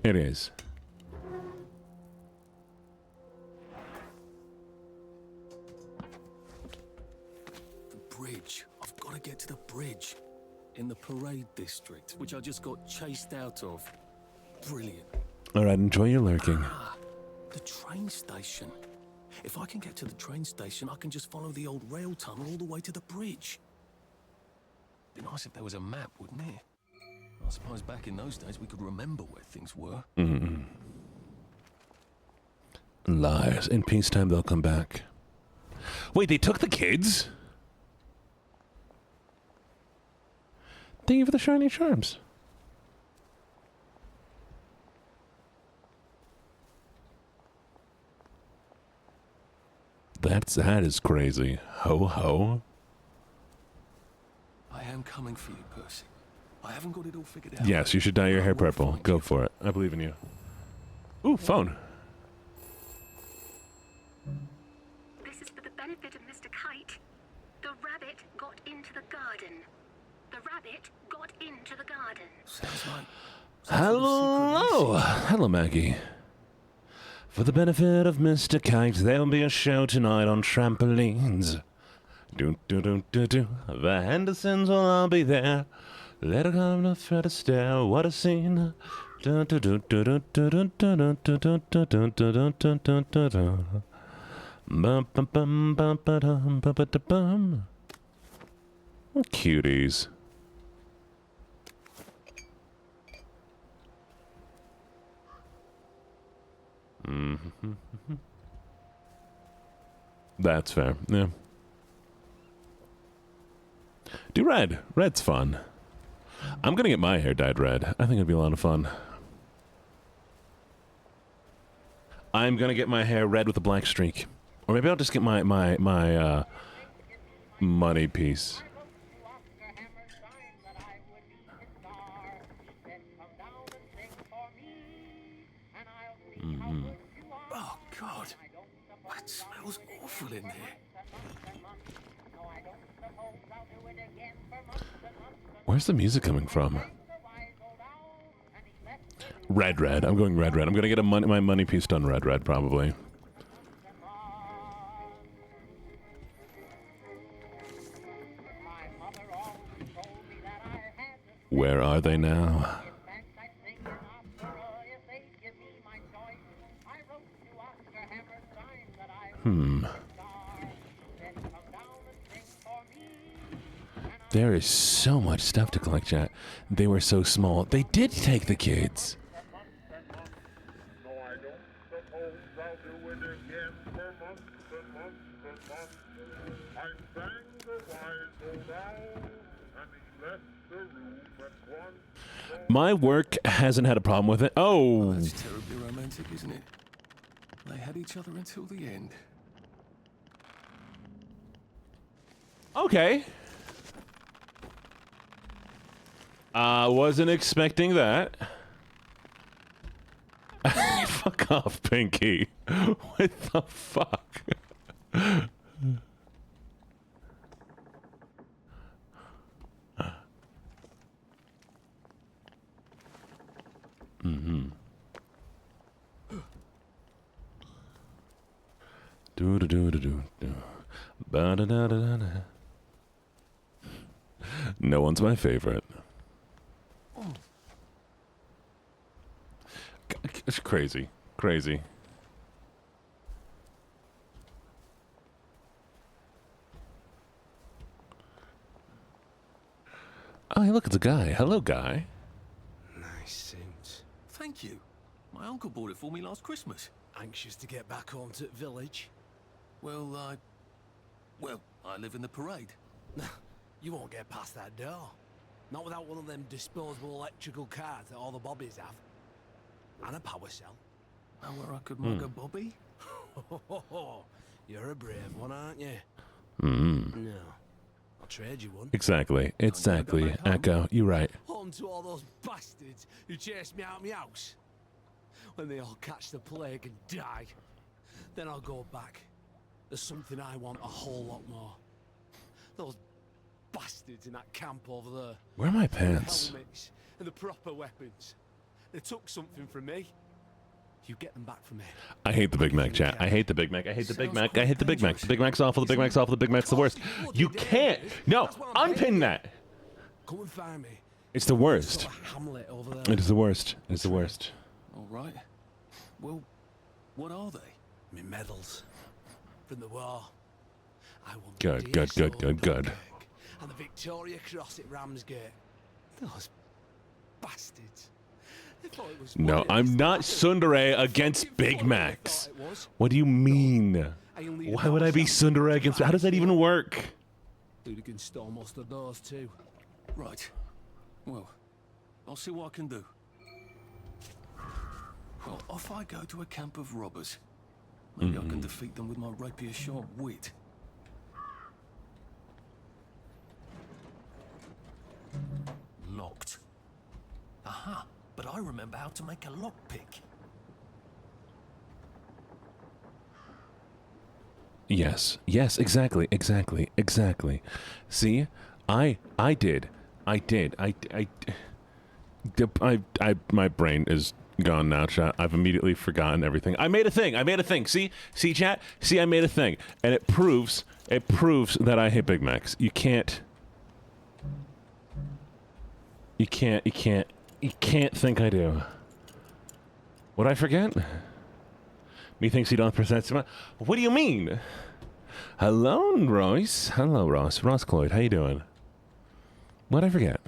It is. The bridge. I've got to get to the bridge. In the parade district, which I just got chased out of. Brilliant. All right, enjoy your lurking. The train station. If I can get to the train station, I can just follow the old rail tunnel all the way to the bridge. Be nice if there was a map, wouldn't it? I suppose back in those days we could remember where things were. Lies. In peacetime, they'll come back. Wait, they took the kids? Thank you for the shiny charms. That is crazy. Ho ho. I am coming for you, Percy. I haven't got it all figured out. Yes, you should dye your hair purple. Go for it. I believe in you. Ooh, phone. This is for the benefit of Mr. Kite. The rabbit got into the garden. The rabbit got into the garden. Sounds like... Hello! Hello, Maggie. For the benefit of Mr. Kite, there'll be a show tonight on trampolines. Do do do do do. The Hendersons will all be there. Let her come to Fred Astaire. What a scene. Do do do do do do do do do do do do do do do do. Bum bum bum bum ba dum ba ba da bum. Cuties. That's fair. Yeah. Do red. Red's fun. I'm gonna get my hair dyed red. I think it'd be a lot of fun. I'm gonna get my hair red with a black streak, or maybe I'll just get my money piece. Oh, God. That smells awful in there. Where's the music coming from? Red. I'm going red. I'm gonna get my money piece done red, probably. Where are they now? There is so much stuff to collect, chat. They were so small. They did take the kids. My work hasn't had a problem with it. Oh. That's terribly romantic, isn't it? They had each other until the end. Okay. Wasn't expecting that. Fuck off, Pinky. What the fuck? Do do do do do do. Ba da da da da da. No one's my favorite. It's crazy. Crazy. Oh, hey, look, it's a guy. Hello, guy. Nice suit. Thank you. My uncle bought it for me last Christmas. Anxious to get back home to the village? Well, I live in the parade. You won't get past that door. Not without one of them disposable electrical cars that all the bobbies have. And a power cell. Know where I could mug a bobby? You're a brave one, aren't you? No. I'll trade you one. Exactly. Echo, you're right. Home to all those bastards who chased me out of my house. When they all catch the plague and die, then I'll go back. There's something I want a whole lot more. Those bastards in that camp over there. Where are my pants? The helmets and the proper weapons. They took something from me. You get them back from me. I hate the Big Mac, chat. I hate the Big Mac. I hate the Big Mac. I hate the Big Mac. The Big Mac's awful. The Big Mac's awful. The Big Mac's the worst. You can't. No, unpin that. Come and find me. It's the worst. Hamlet over there. It is the worst. It's the worst. All right. Well, what are they? Me medals from the war. I won Good, the good, good, DSO good, good. Dunkirk And the Victoria Cross at Ramsgate. Those bastards. No, I'm not tsundere against Big Macs. What do you mean? Why would I be tsundere against? How does that even work? Hooligan stole most of those too. Right. Well, I'll see what I can do. Well, off I go to a camp of robbers. Maybe I can defeat them with my rapier-sharp wit. Locked. Aha, but I remember how to make a lockpick. Yes, exactly. See, I did. My brain is gone now, chat. I've immediately forgotten everything. I made a thing. See, chat. See, I made a thing, and it proves that I hate Big Macs. You can't think I do. What'd I forget? Methinks you don't present. What do you mean? Hello, Royce. Hello, Ross. Ross Cloyd, how you doing? What'd I forget?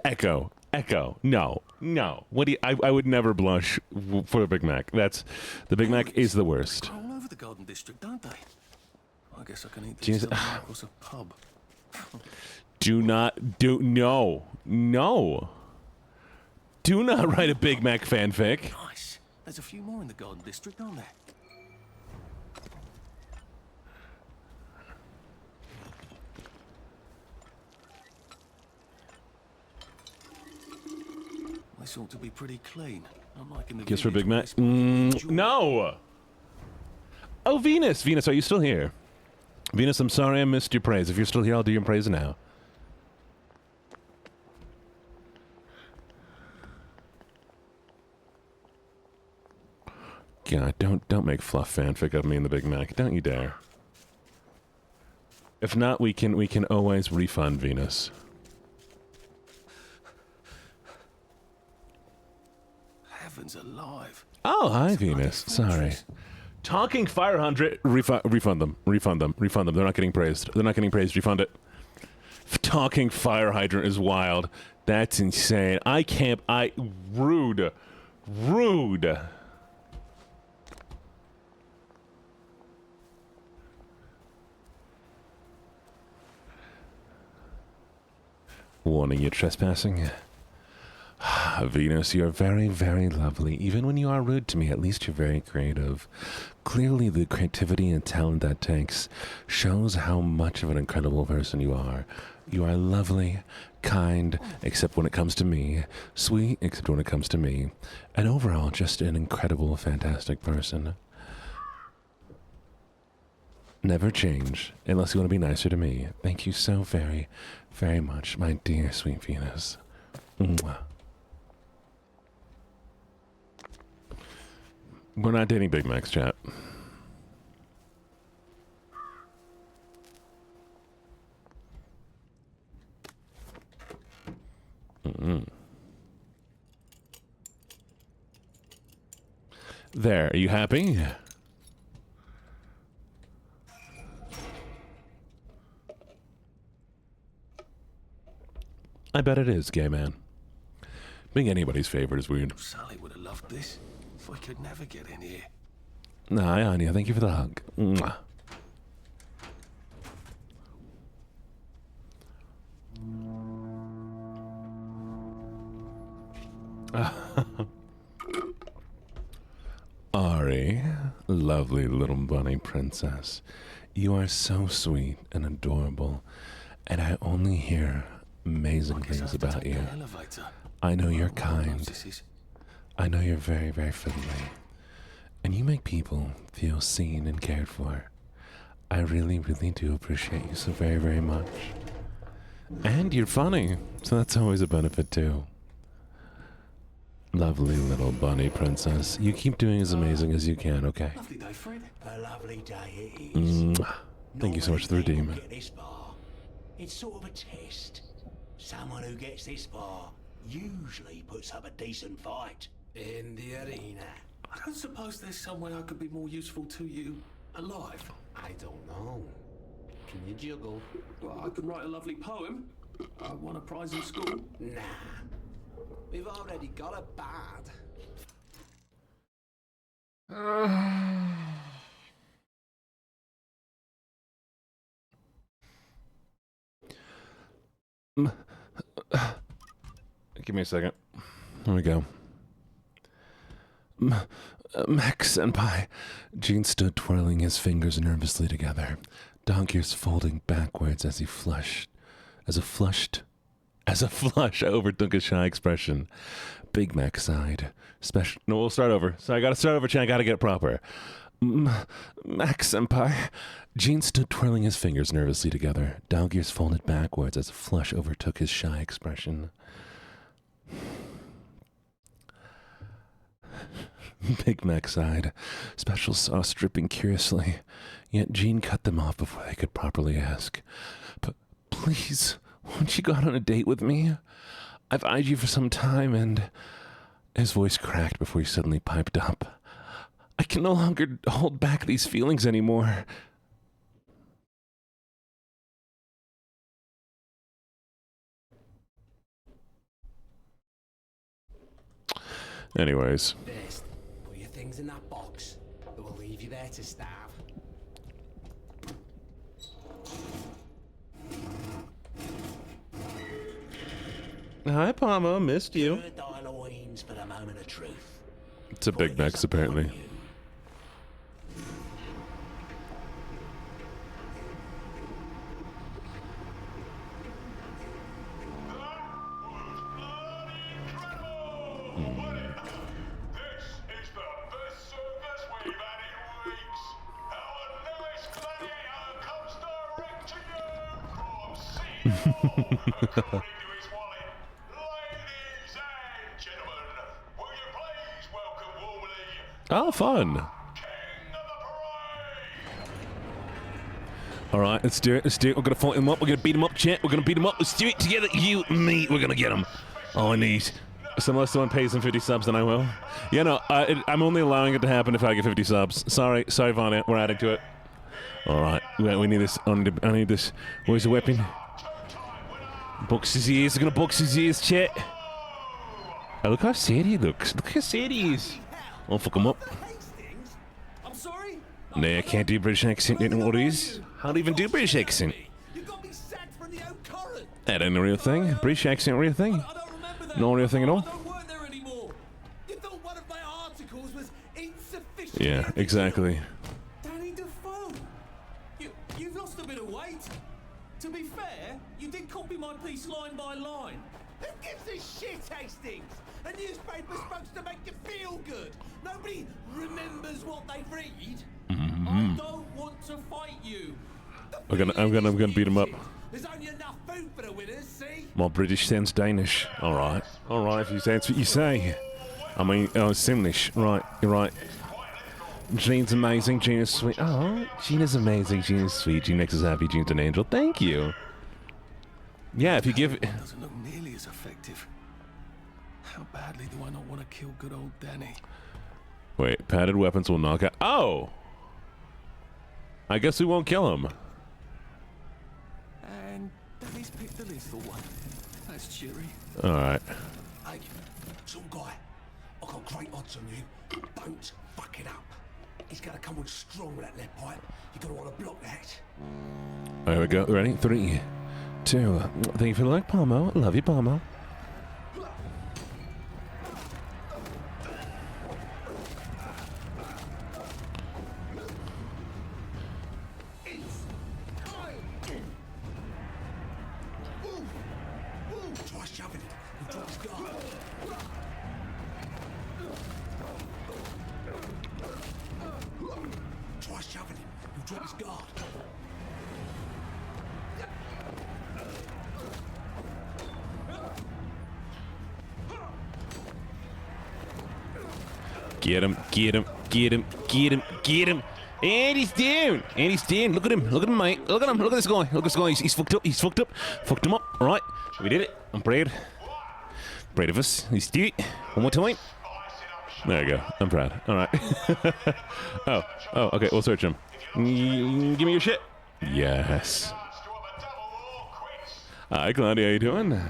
Echo. No. What do you? I would never blush for a Big Mac. The Big Mac is the worst. All over the Garden District, don't they? I guess I can eat these across a pub. No. Do not write a Big Mac fanfic. Nice. There's a few more in the Garden District, aren't there? This ought to be pretty clean. I'm liking the Guess for Big Mac? No! Oh, Venus! Venus, are you still here? Venus, I'm sorry I missed your praise. If you're still here, I'll do your praise now. God, don't make fluff fanfic of me and the Big Mac. Don't you dare. If not, we can always refund Venus. Heavens alive. Oh, hi, Venus. Sorry. Talking Fire Hydrant. Refund them. Refund them. They're not getting praised. Refund it. Talking Fire Hydrant is wild. That's insane. I can't. Rude. Warning, you're trespassing. Venus, you're very, very lovely. Even when you are rude to me, at least you're very creative. Clearly, the creativity and talent that takes shows how much of an incredible person you are. You are lovely, kind, except when it comes to me, sweet, except when it comes to me, and overall, just an incredible, fantastic person. Never change, unless you want to be nicer to me. Thank you so very, very much, my dear, sweet Venus. Mwah. We're not dating Big Macs, chat. There, are you happy? I bet it is, gay man. Being anybody's favorite is weird. Sally would have loved this. If I could never get in here. Nah, Anya, thank you for the hug. Mwah. Ari, lovely little bunny princess. You are so sweet and adorable, and I only hear amazing things about you. I know you're kind. I know you're very, very friendly. And you make people feel seen and cared for. I really, really do appreciate you so very, very much. And you're funny, so that's always a benefit too. Lovely little bunny princess. You keep doing as amazing as you can, okay? Lovely day, Fred. A lovely day it is. Mwah. Thank you so much for the redeem. It's sort of a test. Someone who gets this far usually puts up a decent fight. In the arena. I don't suppose there's some way I could be more useful to you alive. I don't know. Can you juggle? Well, I could write a lovely poem. I won a prize in school. Nah. We've already got a bard. Give me a second. Here we go. Max Senpai. Gene stood twirling his fingers nervously together, dog ears folding backwards as a flush overtook his shy expression. Big Mac sighed. No, we'll start over. So I gotta start over, Chan. I gotta get it proper. Max Senpai. Gene stood twirling his fingers nervously together, dog ears folded backwards as a flush overtook his shy expression. Big Mac sighed, special sauce dripping curiously, yet Gene cut them off before they could properly ask. Please, won't you go out on a date with me? I've eyed you for some time, and... His voice cracked before he suddenly piped up. I can no longer hold back these feelings anymore. Anyways. First, put your things in that box. It will leave you there to starve. Hi, Palma. Missed you. Halloween's for the moment of truth. It's a Big Macs, apparently. Oh, fun. All right, let's do it. Let's do it. We're going to fight him up. We're going to beat him up, chat. We're going to beat him up. Let's do it together. You and me. We're going to get him. All I need. Unless someone pays him 50 subs, then I will. Yeah, no, I'm only allowing it to happen if I get 50 subs. Sorry, Vanya. We're adding to it. All right. We need this. I need this. Where's the weapon? Box his ears. We're going to box his ears, chat. Oh, look how sad he looks. Look how sad he is. I'll fuck him up. I'm sorry? Nah, I can't do British accent. You know what it is? How do you even do British accent? You got me sacked from the old current. That ain't a real thing. British accent, real thing. I don't remember that. No real thing at all. I don't work there anymore. You thought one of my articles was insufficient. Yeah, exactly. Danny Defoe. You've lost a bit of weight. To be fair, you did copy my piece line by line. Who gives a shit, Hastings? A newspaper's supposed to make you feel good. Nobody remembers what they read. I don't want to fight you. I'm gonna beat him up. There's only enough food for the winners, see? My British sounds Danish. All right, if that's what you say. I mean, Simlish. Right, you're right. Gene's amazing. Gene is sweet. Oh, Gene is amazing. Gene is sweet. Gene makes us happy. Gene's an angel. Thank you. Yeah, if you give it. Doesn't look nearly as effective. How badly do I not want to kill good old Danny? Wait, padded weapons will knock out. Oh! I guess we won't kill him. And Danny's picked the lethal one. That's cheery. Alright. Hey, some guy. I've got great odds on you. Don't fuck it up. He's gonna come on strong with that lead pipe. You're gonna want to block that. There we go. Ready? 3, 2. Thank you for the like, Palmo. Love you, Palmo. Try shoving it. He'll drop his guard. Try shoving him. He'll drop his guard. Get him, get him, get him, get him, get him. And he's down. And he's down. Look at him. Look at him, mate. Look at him. Look at this guy. Look at this guy. He's fucked up. He's fucked up. Fucked him up. All right. We did it. I'm proud. Proud of us. Let's do it. One more time. There you go. I'm proud. All right. oh, okay. We'll search him. Give me your shit. Yes. Hi, Cloudy. How you doing?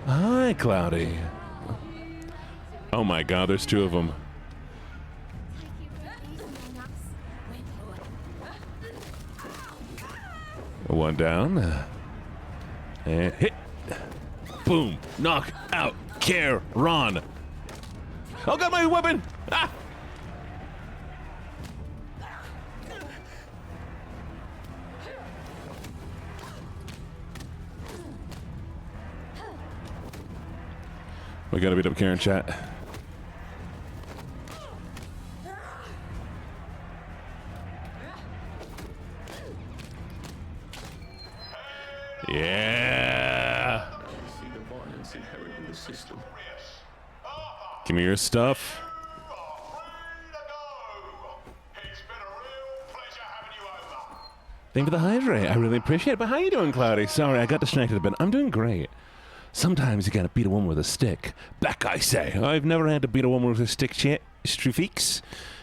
Hi, Cloudy. Oh my God, there's two of them. One down. And hit. Boom. Knock out. Care. Ron. Oh, got my weapon. Ah. We gotta beat up Karen, chat. Yeah. See the violence inherent in the system. Give me your stuff. Thank you for the hydrate. I really appreciate it. But how you doing, Cloudy? Sorry, I got distracted a bit. I'm doing great. Sometimes you gotta beat a woman with a stick. Back, I say. I've never had to beat a woman with a stick, chat. Strufix.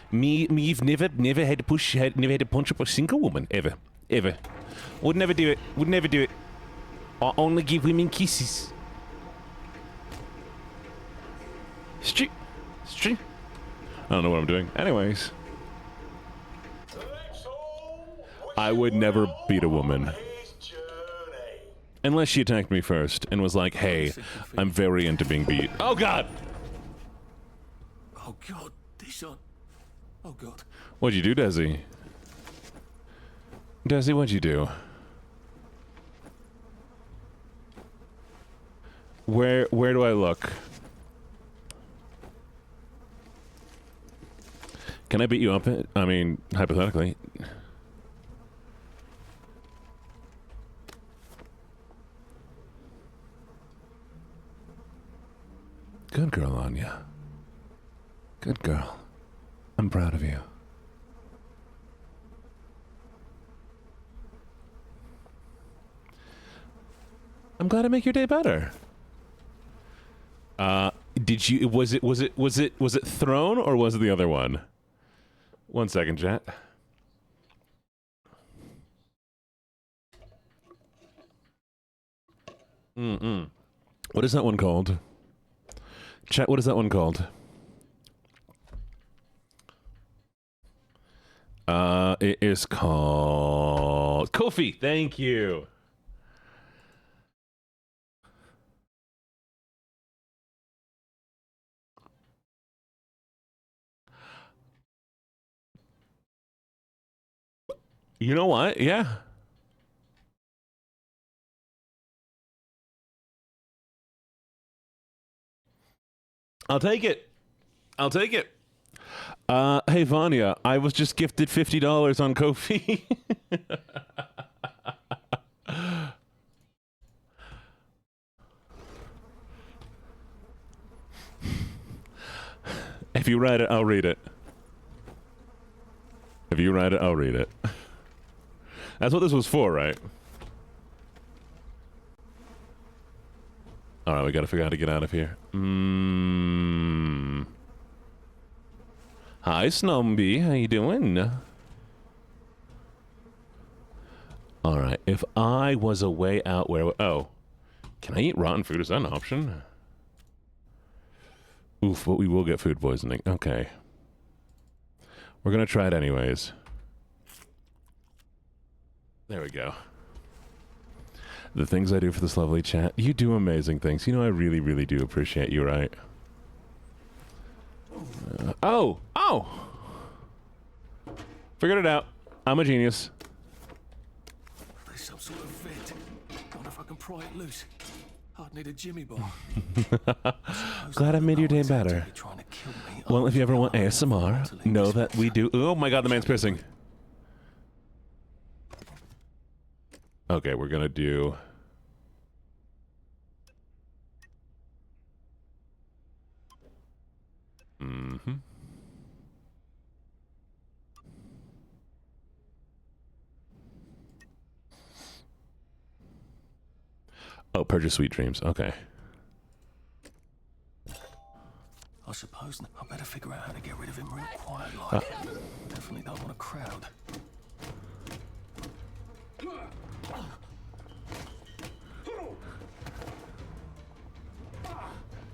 Me've never had to push, never had to punch up a single woman. Ever. Would never do it. Would never do it. I only give women kisses. Street. I don't know what I'm doing. Anyways. I would never beat a woman. Unless she attacked me first and was like, hey, I'm very into being beat. Oh, God! Oh, God. This on. Oh, God. What'd you do, Desi? Desi, what'd you do? Where do I look? Can I beat you up? I mean, hypothetically. Good girl, Anya. Good girl. I'm proud of you. I'm glad I make your day better. Did you? Was it Throne or was it the other one? 1 second, chat. What is that one called? Chat, what is that one called? It is called Kofi. Thank you. You know what? Yeah. I'll take it. Hey, Vanya, I was just gifted $50 on Ko-fi. If you write it, I'll read it. If you write it, I'll read it. That's what this was for, right? Alright, we gotta figure out how to get out of here. Hi, Snumby. How you doing? Alright, if I was a way out where... Oh. Can I eat rotten food? Is that an option? Oof, but we will get food poisoning. Okay. We're gonna try it anyways. There we go. The things I do for this lovely chat. You do amazing things. You know, I really, really do appreciate you, right? Oh! Figured it out. I'm a genius. There's some sort of vent. Wonder if I can pry it loose. I'd need a Jimmy bar. Glad I made your day better. Well, if you ever want ASMR, know that we do. Oh my God, the man's pissing. Okay, we're gonna do... Oh, purchase sweet dreams. Okay. I suppose I better figure out how to get rid of him real quiet like. Definitely don't want a crowd.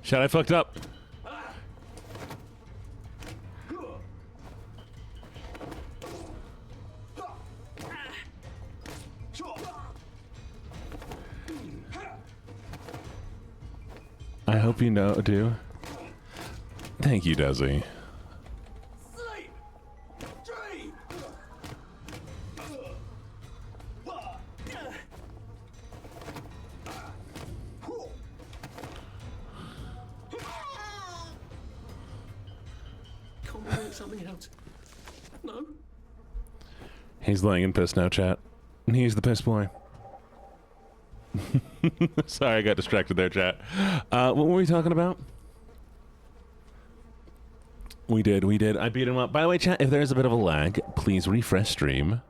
Shit, I fucked up. I hope you know, do. Thank you, Desi. Something else. No. He's laying in piss now, chat. He's the piss boy. Sorry, I got distracted there, chat. What were we talking about? We did. I beat him up. By the way, chat, if there's a bit of a lag, please refresh stream.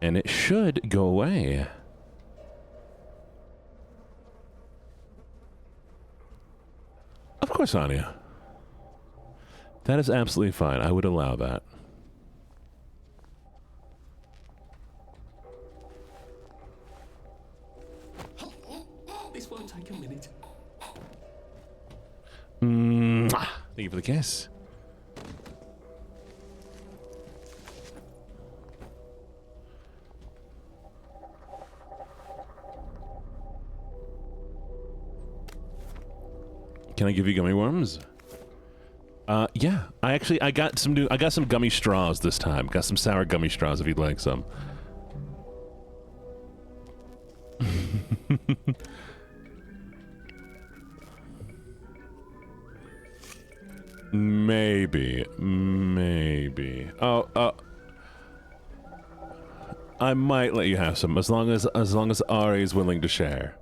And it should go away. Of course, Anya. That is absolutely fine. I would allow that. This won't take a minute. Mwah. Thank you for the kiss. Can I give you gummy worms? Yeah. I got some gummy straws this time. Got some sour gummy straws if you'd like some. Maybe. Oh, I might let you have some as long as Ari is willing to share.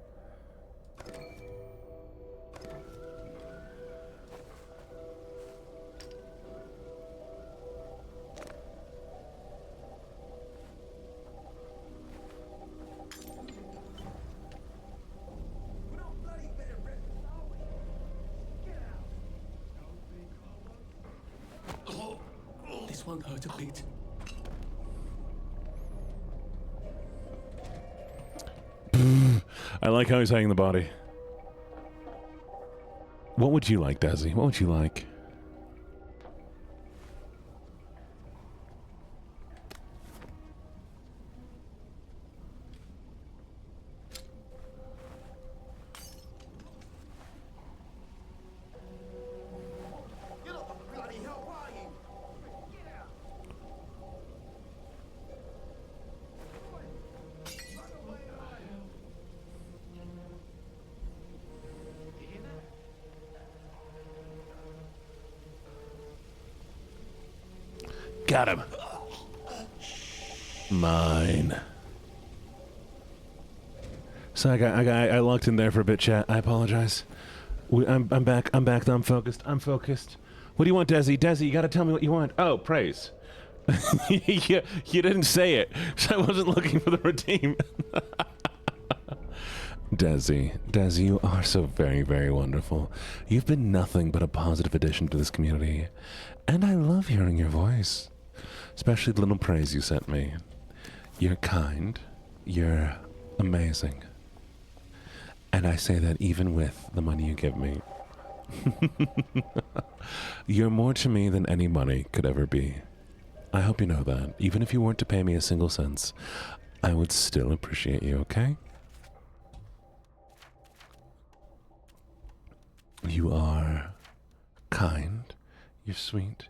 This won't hurt a bit. I like how he's hanging the body. What would you like, Desi? What would you like? Got him. Mine. So I locked in there for a bit, chat. I apologize. I'm back. I'm focused. What do you want, Desi? Desi, you gotta tell me what you want. Oh, praise. you didn't say it, so I wasn't looking for the redeem. Desi, you are so very, very wonderful. You've been nothing but a positive addition to this community. And I love hearing your voice. Especially the little praise you sent me. You're kind. You're amazing. And I say that even with the money you give me. You're more to me than any money could ever be. I hope you know that. Even if you weren't to pay me a single cent, I would still appreciate you, okay? You are kind, you're sweet,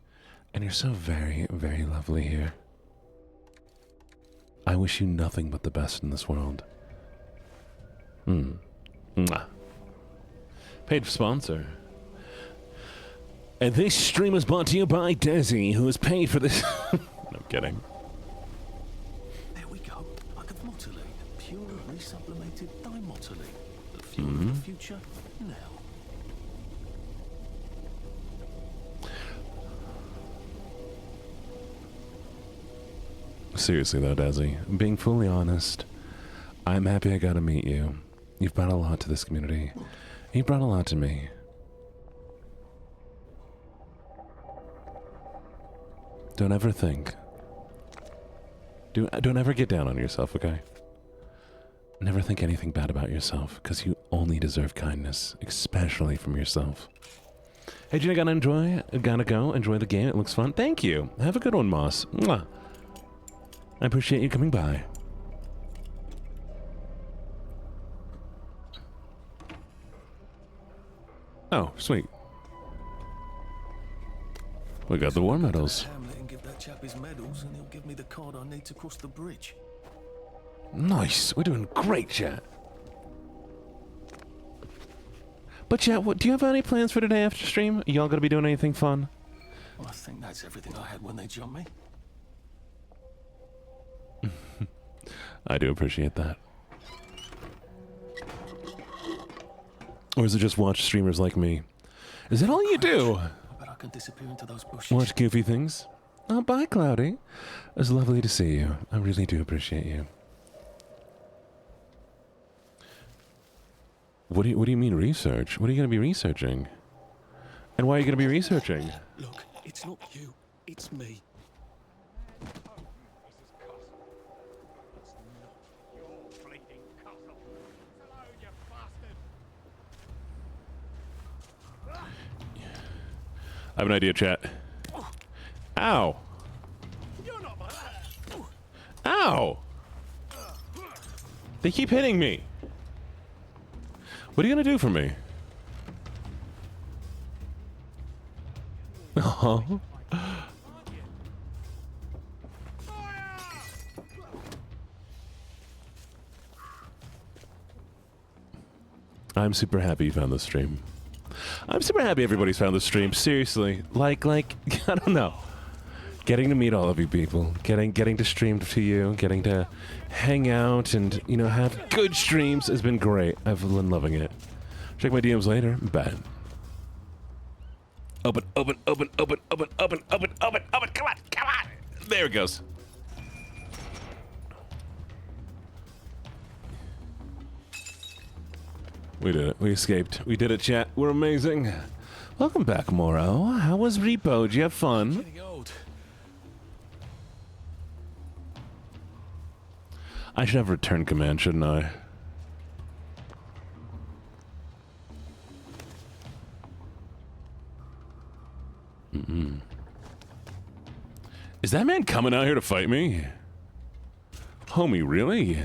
and you're so very, very lovely here. I wish you nothing but the best in this world. Mwah. Paid sponsor. And this stream is brought to you by Desi, who has paid for this. No, I'm kidding. There we go. Like a motoline. Pure resublimated dimotoline. The fuel of the future now. Seriously though, Desi, being fully honest, I'm happy I got to meet you. You've brought a lot to this community. You brought a lot to me. Don't ever think Don't ever get down on yourself, okay? Never think anything bad about yourself, because you only deserve kindness, especially from yourself. Hey, Gina, gotta go. Enjoy the game. It looks fun. Thank you. Have a good one, Moss. Mwah. I appreciate you coming by. Oh, sweet. We got the war medals. Hamlet and give that chap his medals, and he'll give me the card I need to cross the bridge. Nice. We're doing great, chat. But chat, do you have any plans for today after stream? Y'all gonna be doing anything fun? Well, I think that's everything I had when they jumped me. I do appreciate that. Or is it just watch streamers like me? Is that all you do? I bet I can disappear into those bushes. Watch goofy things? Oh, bye, Cloudy. It's lovely to see you. I really do appreciate you. What do you mean research? What are you going to be researching? And why are you going to be researching? Look, it's not you. It's me. I have an idea, chat. Ow. Ow. They keep hitting me. What are you going to do for me? Oh. I'm super happy you found the stream. I'm super happy everybody's found the stream. Seriously, like, I don't know. Getting to meet all of you people, getting to stream to you, getting to hang out and, you know, have good streams has been great. I've been loving it. Check my DMs later. Bad. Open. Come on. There it goes. We did it. We escaped. We did it, chat. We're amazing. Welcome back, Moro. How was Repo? Did you have fun? I should have return command, shouldn't I? Is that man coming out here to fight me? Homie, really?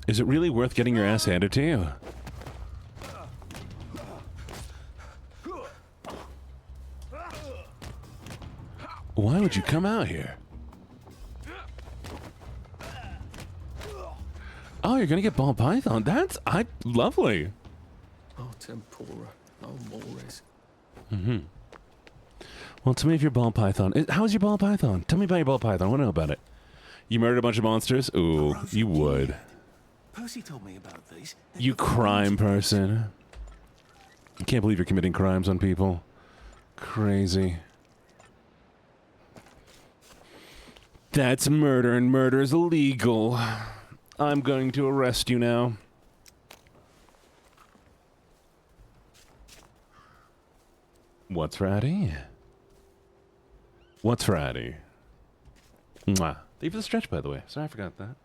Is it really worth getting your ass handed to you? Why would you come out here? Oh, you're gonna get ball python. That's lovely. Oh, tempura. Oh, mores. Well, tell me if your ball python. How's your ball python? Tell me about your ball python. I want to know about it. You murdered a bunch of monsters? Ooh, you would. Percy told me about these. You crime person. I can't believe you're committing crimes on people. Crazy. That's murder, and murder is illegal. I'm going to arrest you now. What's Friday? What's Friday? Mwah. Thank you for the stretch, by the way. Sorry, I forgot that.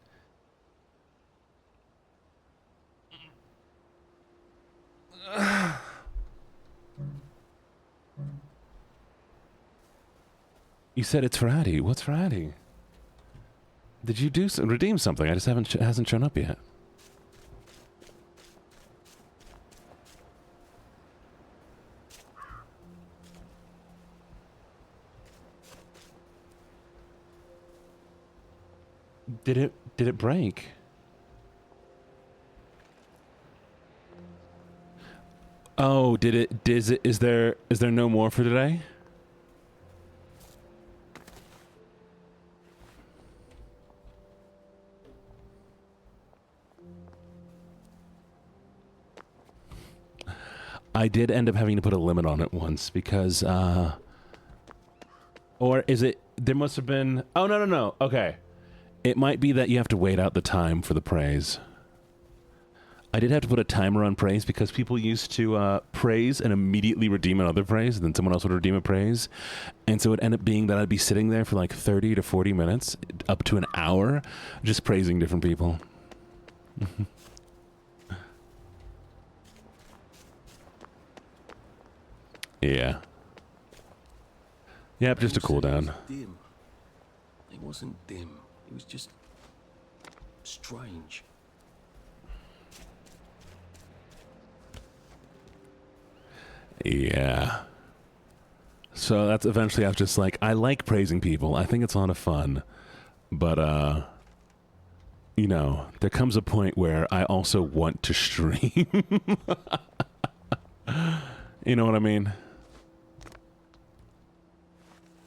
You said it's Friday. What's Friday? Did you redeem something? I just hasn't shown up yet. Did it break? Oh, is there no more for today? I did end up having to put a limit on it once because, or is it, there must have been, oh, no. Okay. It might be that you have to wait out the time for the praise. I did have to put a timer on praise because people used to praise and immediately redeem another praise, and then someone else would redeem a praise. And so it ended up being that I'd be sitting there for like 30 to 40 minutes, up to an hour, just praising different people. Yeah. Yep, just a cooldown. Dim. It wasn't dim. It was just strange. Yeah. So that's eventually I was just like, I like praising people. I think it's a lot of fun. But, you know, there comes a point where I also want to stream. You know what I mean?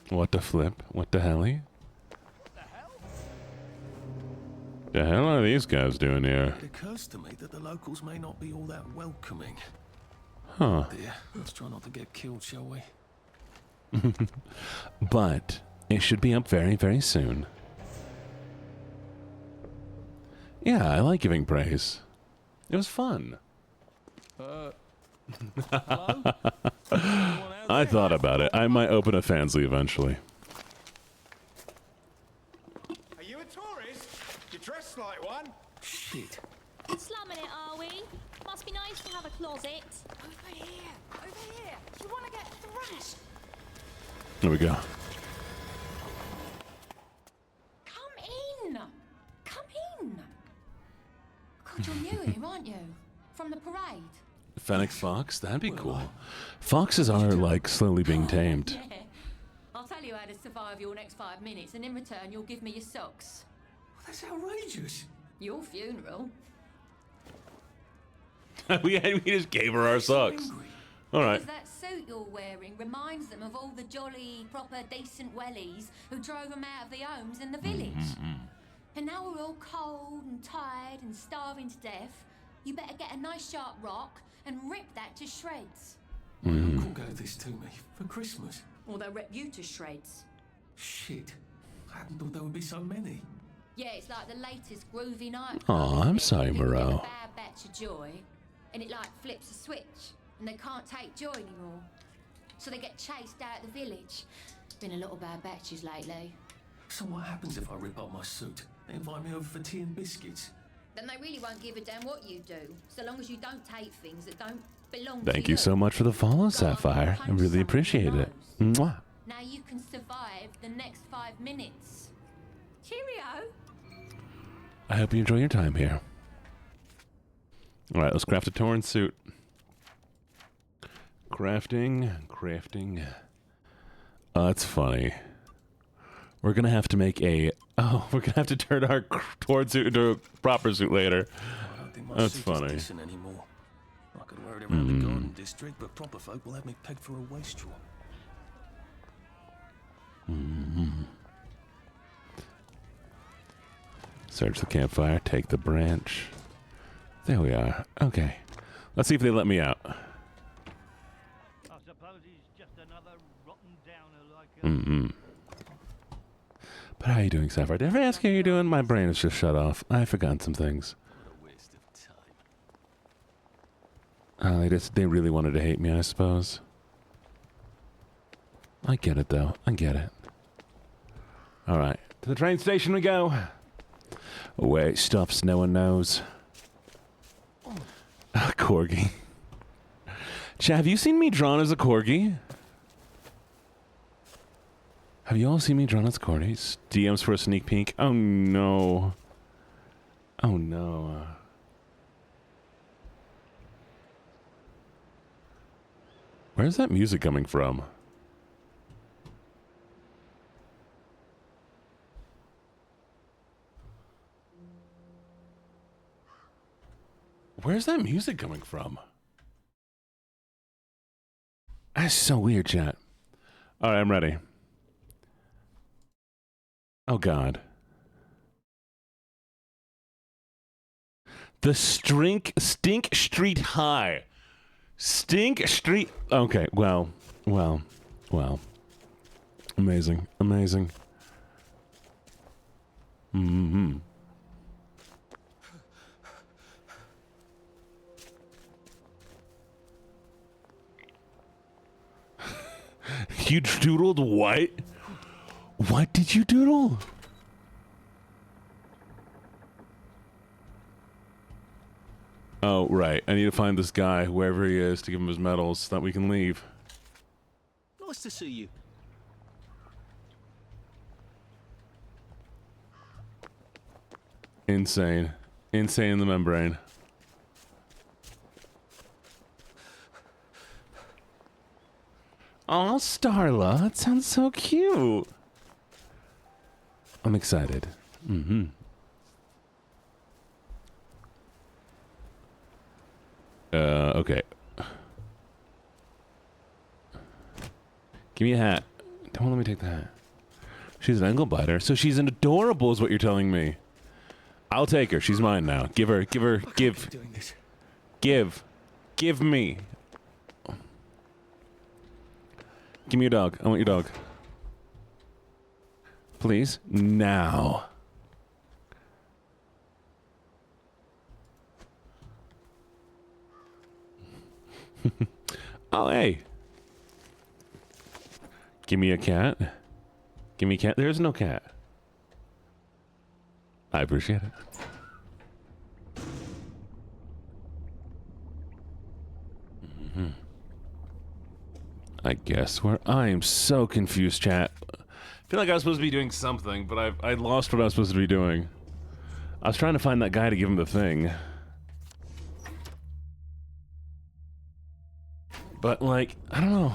What the flip? What the helly? The hell are these guys doing here? It occurs to me that the locals may not be all that welcoming. Huh. Dear, let's try not to get killed, shall we? But it should be up very, very soon. Yeah, I like giving praise. It was fun. I thought about it. I might open a Fansly eventually. Are you a tourist? You dress like one. Shit. Slumming it, are we? Must be nice to have a closet. Over here! Over here! You want to get thrashed? There we go. Come in! Come in! God, you're new here, aren't you? From the parade? Fennec Fox? That'd be cool. Foxes are, like, slowly being tamed. Yeah. I'll tell you how to survive your next 5 minutes, and in return, you'll give me your socks. That's outrageous. Your funeral. we just gave her our socks. All right. Because that suit you're wearing reminds them of all the jolly, proper, decent wellies who drove them out of their homes in the village. And now we're all cold and tired and starving to death. You better get a nice sharp rock and rip that to shreds. Uncle gave this to me for Christmas. Or they'll rip you to shreds. Shit. I hadn't thought there would be so many. Yeah, it's like the latest groovy night. Aw, I'm sorry, People get a Moreau. bad batch of joy, and it like flips a switch, and they can't take joy anymore. So they get chased out of the village. Been a lot of bad batches lately. So what happens if I rip up my suit? They invite me over for tea and biscuits. Then they really won't give a damn what you do, so long as you don't take things that don't belong to Thank you so much for the follow, Sapphire. I really appreciate it. Mwah. Now you can survive the next 5 minutes. Cheerio! I hope you enjoy your time here. All right, let's craft a torn suit. Crafting. Oh, that's funny. We're gonna have to make a... Oh, we're gonna have to turn our torn suit into a proper suit later. I don't think my That's suit funny. is decent anymore. I could wear it around the garden district, but proper folk will have me pegged for a wastrel. Search the campfire, take the branch. There we are. Okay. Let's see if they let me out. I suppose he's just another rotten downer like But how are you doing, Sapphire? Did I ever ask you how you're doing? My brain is just shut off. I've forgotten some things. What a waste of time. They really wanted to hate me, I suppose. I get it, though. I get it. All right. To the train station we go. Where it stops, no one knows. Corgi. Chat, have you seen me drawn as a corgi? Have you all seen me drawn as corgis? DMs for a sneak peek? Oh, no. Oh, no. Where's that music coming from? Where's that music coming from? That's so weird, chat. All right, I'm ready. Oh, God. The Stink Street High. Stink Street... Okay, well. Amazing. You doodled what? What did you doodle? Oh, right. I need to find this guy, whoever he is, to give him his medals so that we can leave. Nice to see you. Insane. Insane in the membrane. Oh, Starla, that sounds so cute. I'm excited. Mm-hmm. Okay. Give me a hat. Don't let me take the hat. She's an ankle biter, so she's an adorable is what you're telling me. I'll take her. She's mine now. Give me. Give me your dog. I want your dog. Please. Now. Oh, hey. Give me a cat. Give me a cat. There's no cat. I appreciate it. Mm-hmm. I guess I am so confused, chat. I feel like I was supposed to be doing something, but I lost what I was supposed to be doing. I was trying to find that guy to give him the thing. But, like, I don't know.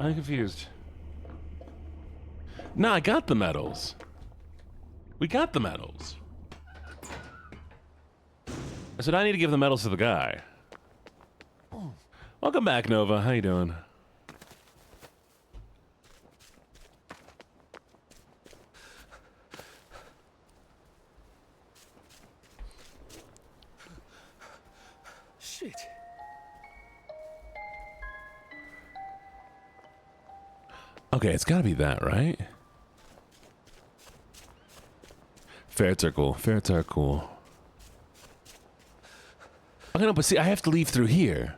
I'm confused. No, I got the medals. We got the medals. I said I need to give the medals to the guy. Welcome back, Nova. How you doing? Shit. Okay, it's gotta be that, right? Ferrets are cool. Ferrets are cool. Okay, no, but see, I have to leave through here.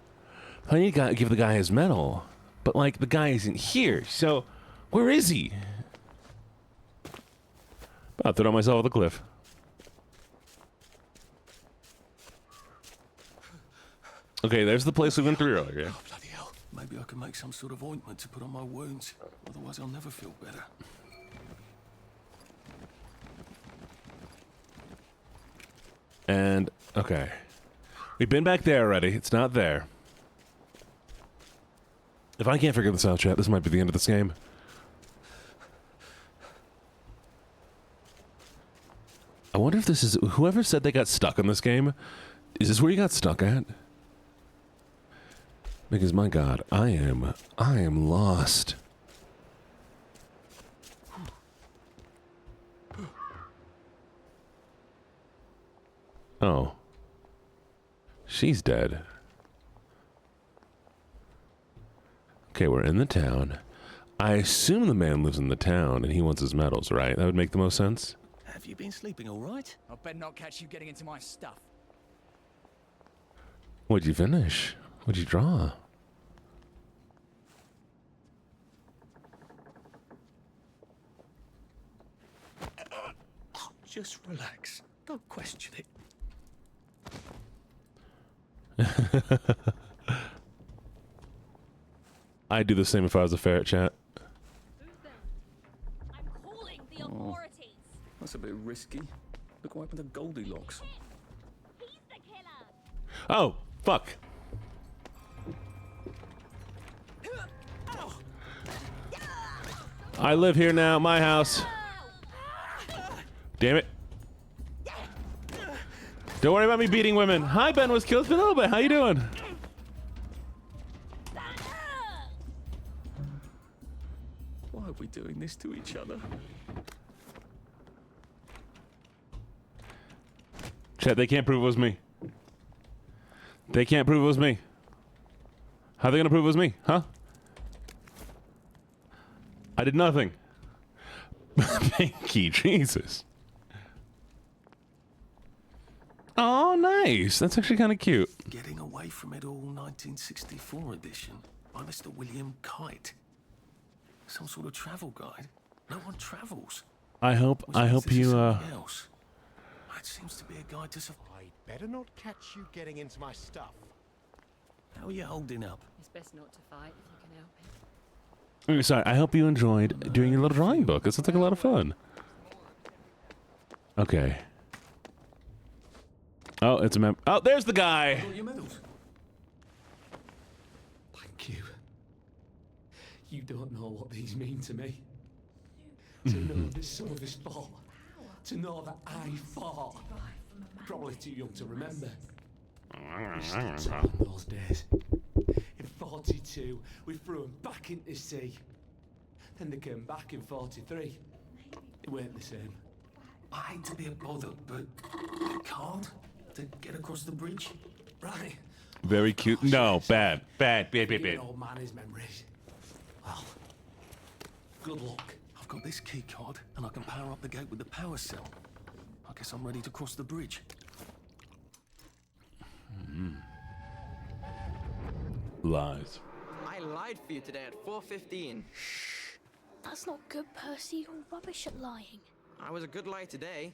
I need to give the guy his medal. But, like, the guy isn't here, so where is he? I'll throw myself off the cliff. Okay, there's the place we went through earlier. Oh, bloody hell. Maybe I can make some sort of ointment to put on my wounds. Otherwise, I'll never feel better. And, okay. We've been back there already. It's not there. If I can't figure this out, chat, this might be the end of this game. I wonder if this is... Whoever said they got stuck in this game, is this where you got stuck at? Because, my God, I am lost. Oh. She's dead. Okay, we're in the town. I assume the man lives in the town and he wants his medals, right? That would make the most sense. Have you been sleeping all right? I better not catch you getting into my stuff. What'd you finish? What'd you draw? Just relax. Don't question it. I'd do the same if I was a ferret, chat. I'm calling the authorities. That's a bit risky. Look what happened to Goldilocks. He's the killer. Oh, fuck. I live here now, my house. Damn it. Don't worry about me beating women. Hi, Ben was killed. It's been a little bit. How you doing? Why are we doing this to each other? Chat, they can't prove it was me. They can't prove it was me. How are they gonna prove it was me? Huh? I did nothing. Pinky, Jesus. Oh, nice. That's actually kind of cute. Getting away from it all 1964 edition by Mr. William Kite. Some sort of travel guide? No one travels. I hope you Else. It seems to be a guide to I'd better not catch you getting into my stuff. How are you holding up? It's best not to fight if you can help it. Sorry, I hope you enjoyed doing your little drawing book. This looks like a lot of fun. Okay. Oh, it's a oh, there's the guy. Thank you. You don't know what these mean to me. To know that some of us fought. To know that I fought. Probably too young to remember. We stood tall in those days. In 42, we threw them back into sea. Then they came back in 43. It weren't the same. I hate to be a bother, but you can't to get across the bridge. Right. Very cute. No, bad. An old man his memories. Well, good luck. I've got this key card, and I can power up the gate with the power cell. I guess I'm ready to cross the bridge. Lies. I lied for you today at 4:15. That's not good, Percy. You're rubbish at lying. I was a good lie today.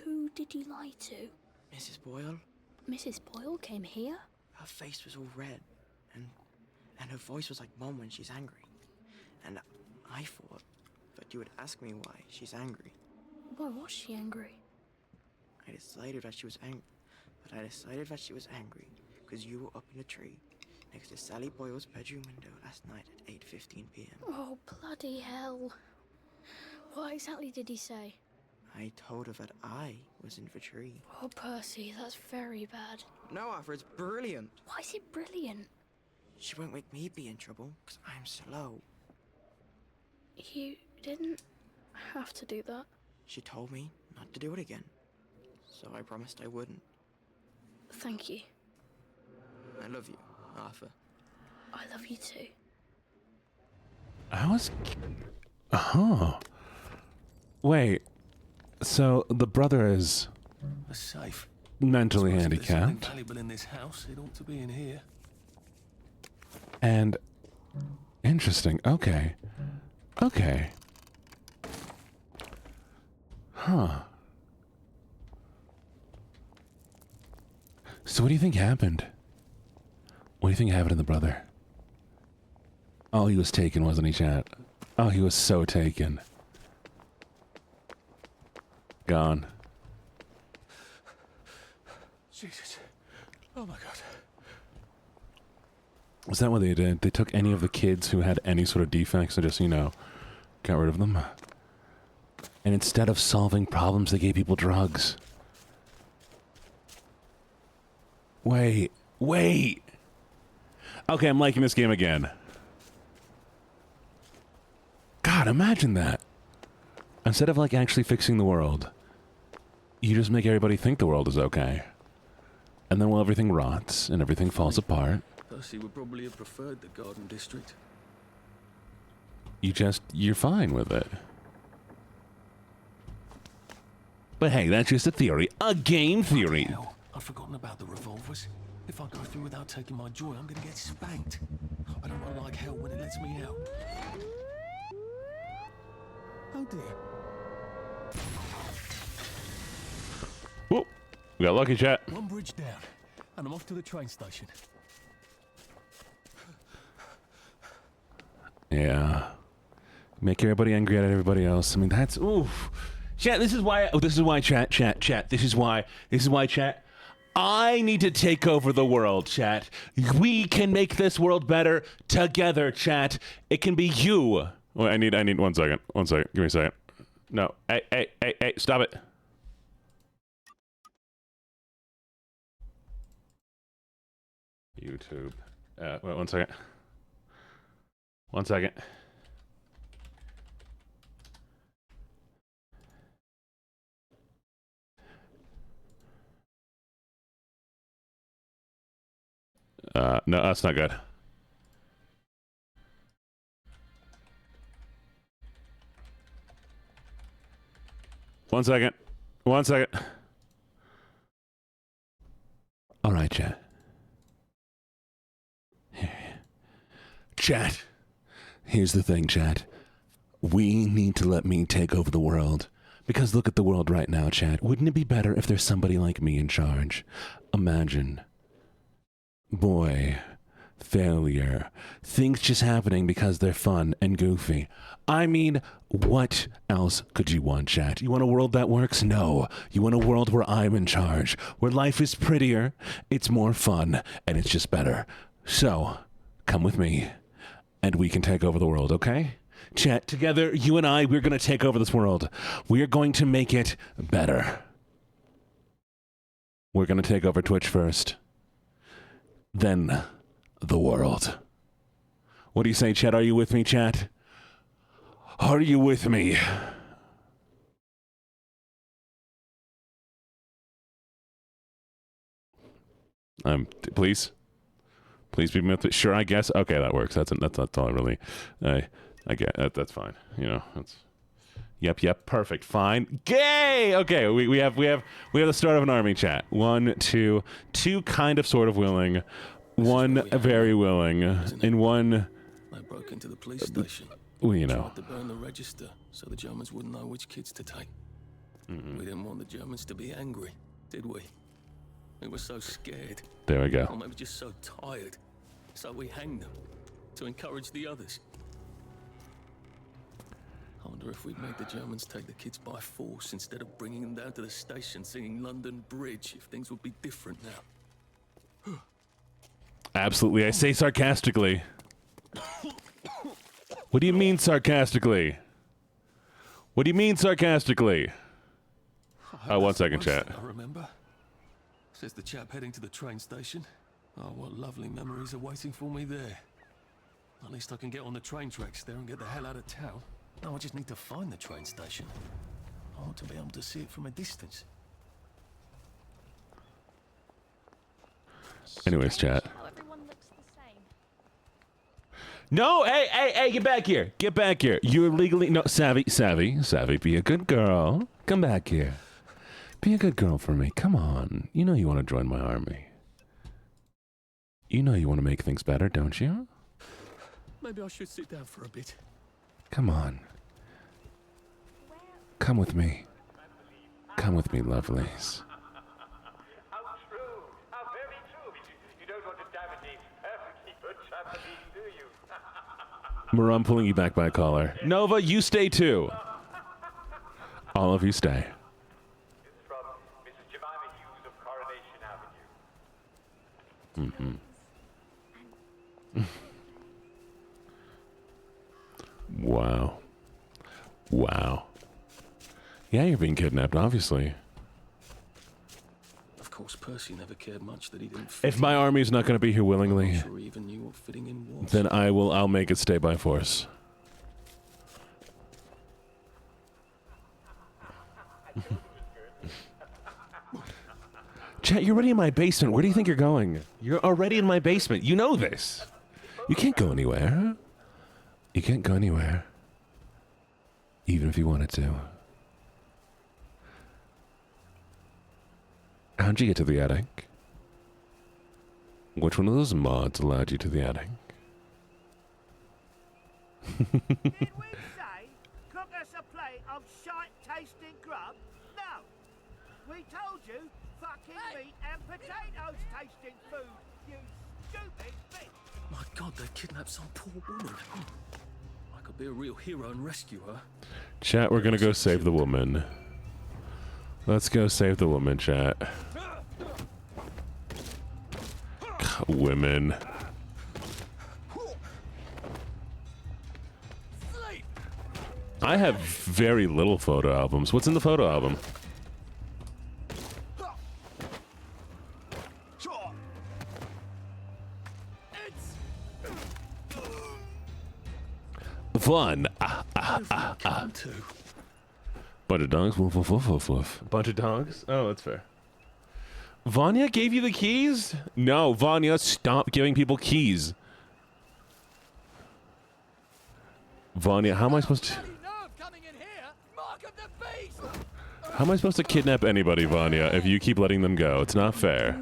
Who did you lie to? Mrs. Boyle, Mrs. Boyle came here? her face was all red, and her voice was like Mom when she's angry. And I thought that you would ask me why she's angry. Why was she angry? I decided that she was angry because you were up in a tree next to Sally Boyle's bedroom window last night at 8:15 p.m. Oh, bloody hell. What exactly did he say? I told her that I was in the tree. Oh, Percy, that's very bad. No, Arthur, it's brilliant. Why is it brilliant? She won't make me be in trouble because I'm slow. You didn't have to do that. She told me not to do it again, so I promised I wouldn't. Thank you. I love you, Arthur. I love you too. I was... Oh. Wait. So the brother is... A safe. Mentally If there's handicapped. something valuable in this house, it ought to be in here. And... Interesting. Okay. Okay. Huh. So what do you think happened? What do you think happened to the brother? Oh, he was taken, wasn't he, chat? Oh, he was so taken. Gone. Jesus. Oh my God. Was that what they did? They took any of the kids who had any sort of defects and just, you know, got rid of them? And instead of solving problems, they gave people drugs. Wait. Okay, I'm liking this game again. God, imagine that. Instead of, like, actually fixing the world, you just make everybody think the world is okay. And then, well, everything rots and everything falls apart. Percy would probably have preferred the Garden District. You're fine with it. But hey, that's just a theory. A game theory. Hell, I've forgotten about the revolvers. If I go through without taking my joy, I'm gonna get spanked. I don't run like hell when it lets me out. Oh dear. Whoop. We got lucky, chat. One bridge down, and I'm off to the train station. Yeah. Make everybody angry at everybody else. I mean, that's... Oof. Chat, this is why... Oh, this is why, chat. This is why, chat. I need to take over the world, chat. We can make this world better together, chat. It can be you. Wait, I need 1 second. 1 second. Give me a second. No. Hey, stop it. YouTube. Wait, 1 second. 1 second. No, that's not good. One second. All right, chat. Chat. Here's the thing, chat. We need to let me take over the world. Because look at the world right now, chat. Wouldn't it be better if there's somebody like me in charge? Imagine. Boy. Failure. Things just happening because they're fun and goofy. I mean, what else could you want, chat? You want a world that works? No. You want a world where I'm in charge, where life is prettier, it's more fun, and it's just better. So, come with me, and we can take over the world, okay? Chat, together, you and I, we're going to take over this world. We're going to make it better. We're going to take over Twitch first. Then the world. What do you say, chat? Are you with me, chat? Are you with me? Please be with me. Sure, I guess. Okay, that works. That's all I really. I get that. That's fine. You know. That's. Yep. Perfect. Fine. Gay. Okay. We have the start of an army, chat. 1, 2 kind of sort of willing. One very willing, and one. They broke into the police station. Well, you know. Tried to burn the register so the Germans wouldn't know which kids to take. We didn't want the Germans to be angry, did we? We were so scared. There we go. Or maybe just so tired. So we hanged them to encourage the others. I wonder if we'd made the Germans take the kids by force instead of bringing them down to the station singing London Bridge, if things would be different now. Absolutely. I say sarcastically. What do you mean sarcastically? What do you mean sarcastically? Oh, 1 second, chat. I remember. Says the chap heading to the train station. Oh, what lovely memories are waiting for me there. At least I can get on the train tracks there and get the hell out of town. Now I just need to find the train station. I want to be able to see it from a distance. Anyways, chat. How everyone looks the same. No, hey, get back here. Get back here. You're legally, no, Savvy, be a good girl. Come back here. Be a good girl for me. Come on. You know you want to join my army. You know you want to make things better, don't you? Maybe I should sit down for a bit. Come on. Come with me. Come with me, lovelies. How true! How very true! You don't want to damage a perfectly good Japanese, do you? Maru, I'm pulling you back by a collar. Nova, you stay too. All of you stay. It's from Mrs. Jemima Hughes of Coronation Avenue. Wow. Yeah, you're being kidnapped, obviously. Of course, Percy never cared much that he didn't fit If my army's not going to be here willingly, I'm not sure he even knew what fitting in was. then I'll make it stay by force. Chat, you're already in my basement. Where do you think you're going? You're already in my basement. You know this. You can't go anywhere. You can't go anywhere. Even if you wanted to. How'd you get to the attic? Which one of those mods allowed you to the attic? Did we say cook us a plate of shite-tasting grub? No. We told you fucking meat and potatoes tasting food, you stupid bitch. My God, they kidnapped some poor woman. I could be a real hero and rescue her. Chat, we're gonna go save the woman. Let's go save the woman, chat. Women. I have very little photo albums. What's in the photo album? Fun. Bunch of dogs. Woof, woof, woof, woof, woof. Bunch of dogs. Oh, that's fair. Vanya gave you the keys? No, Vanya, stop giving people keys. Vanya, how am I supposed to... How am I supposed to kidnap anybody, Vanya, if you keep letting them go? It's not fair.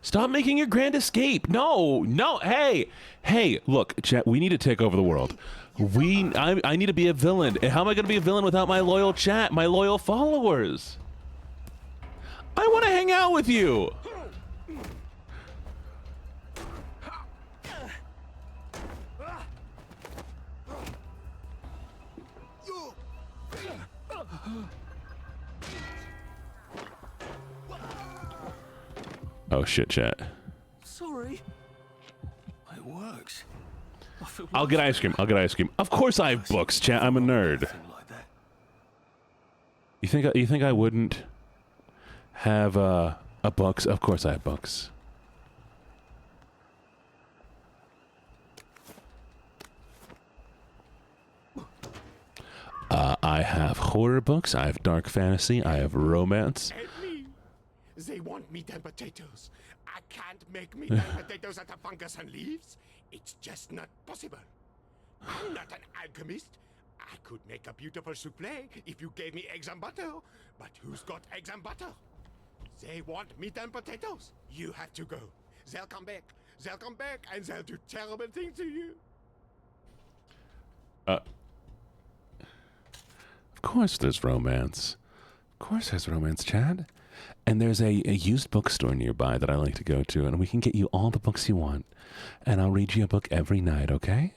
Stop making your grand escape. No, no. Hey, look, chat, we need to take over the world. I need to be a villain. And how am I going to be a villain without my loyal chat, my loyal followers? I want to hang out with you. Oh shit, chat. Sorry. It works. I'll get ice cream. Of course I have books, chat. I'm a nerd. You think I wouldn't have a books? Of course I have books. I have horror books. I have dark fantasy. I have romance. Help me. They want meat and potatoes. I can't make meat and potatoes out of fungus and leaves. It's just not possible. I'm not an alchemist. I could make a beautiful souffle if you gave me eggs and butter. But who's got eggs and butter? They want meat and potatoes. You have to go. They'll come back. They'll come back and they'll do terrible things to you. Of course there's romance. Of course there's romance, Chad. And there's a used bookstore nearby that I like to go to, and we can get you all the books you want. And I'll read you a book every night, okay?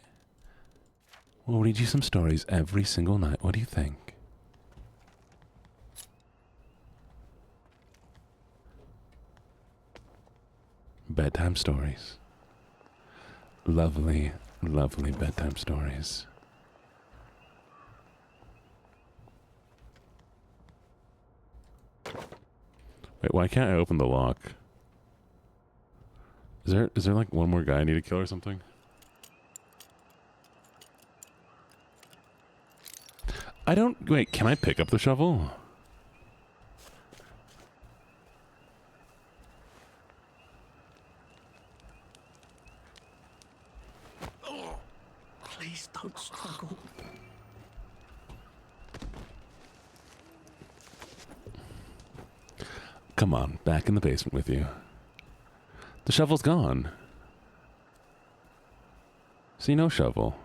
We'll read you some stories every single night. What do you think? Bedtime stories. Lovely, lovely bedtime stories. Wait, why can't I open the lock? Is there like one more guy I need to kill or something? Wait, can I pick up the shovel? Oh, please don't struggle. Come on, back in the basement with you. The shovel's gone. See, no shovel.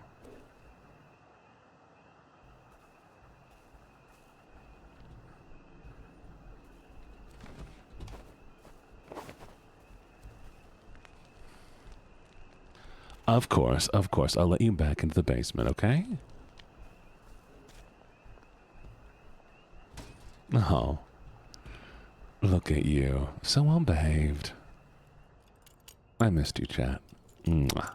Of course, I'll let you back into the basement, okay? Oh. Look at you. So well behaved. I missed you, chat. Mwah.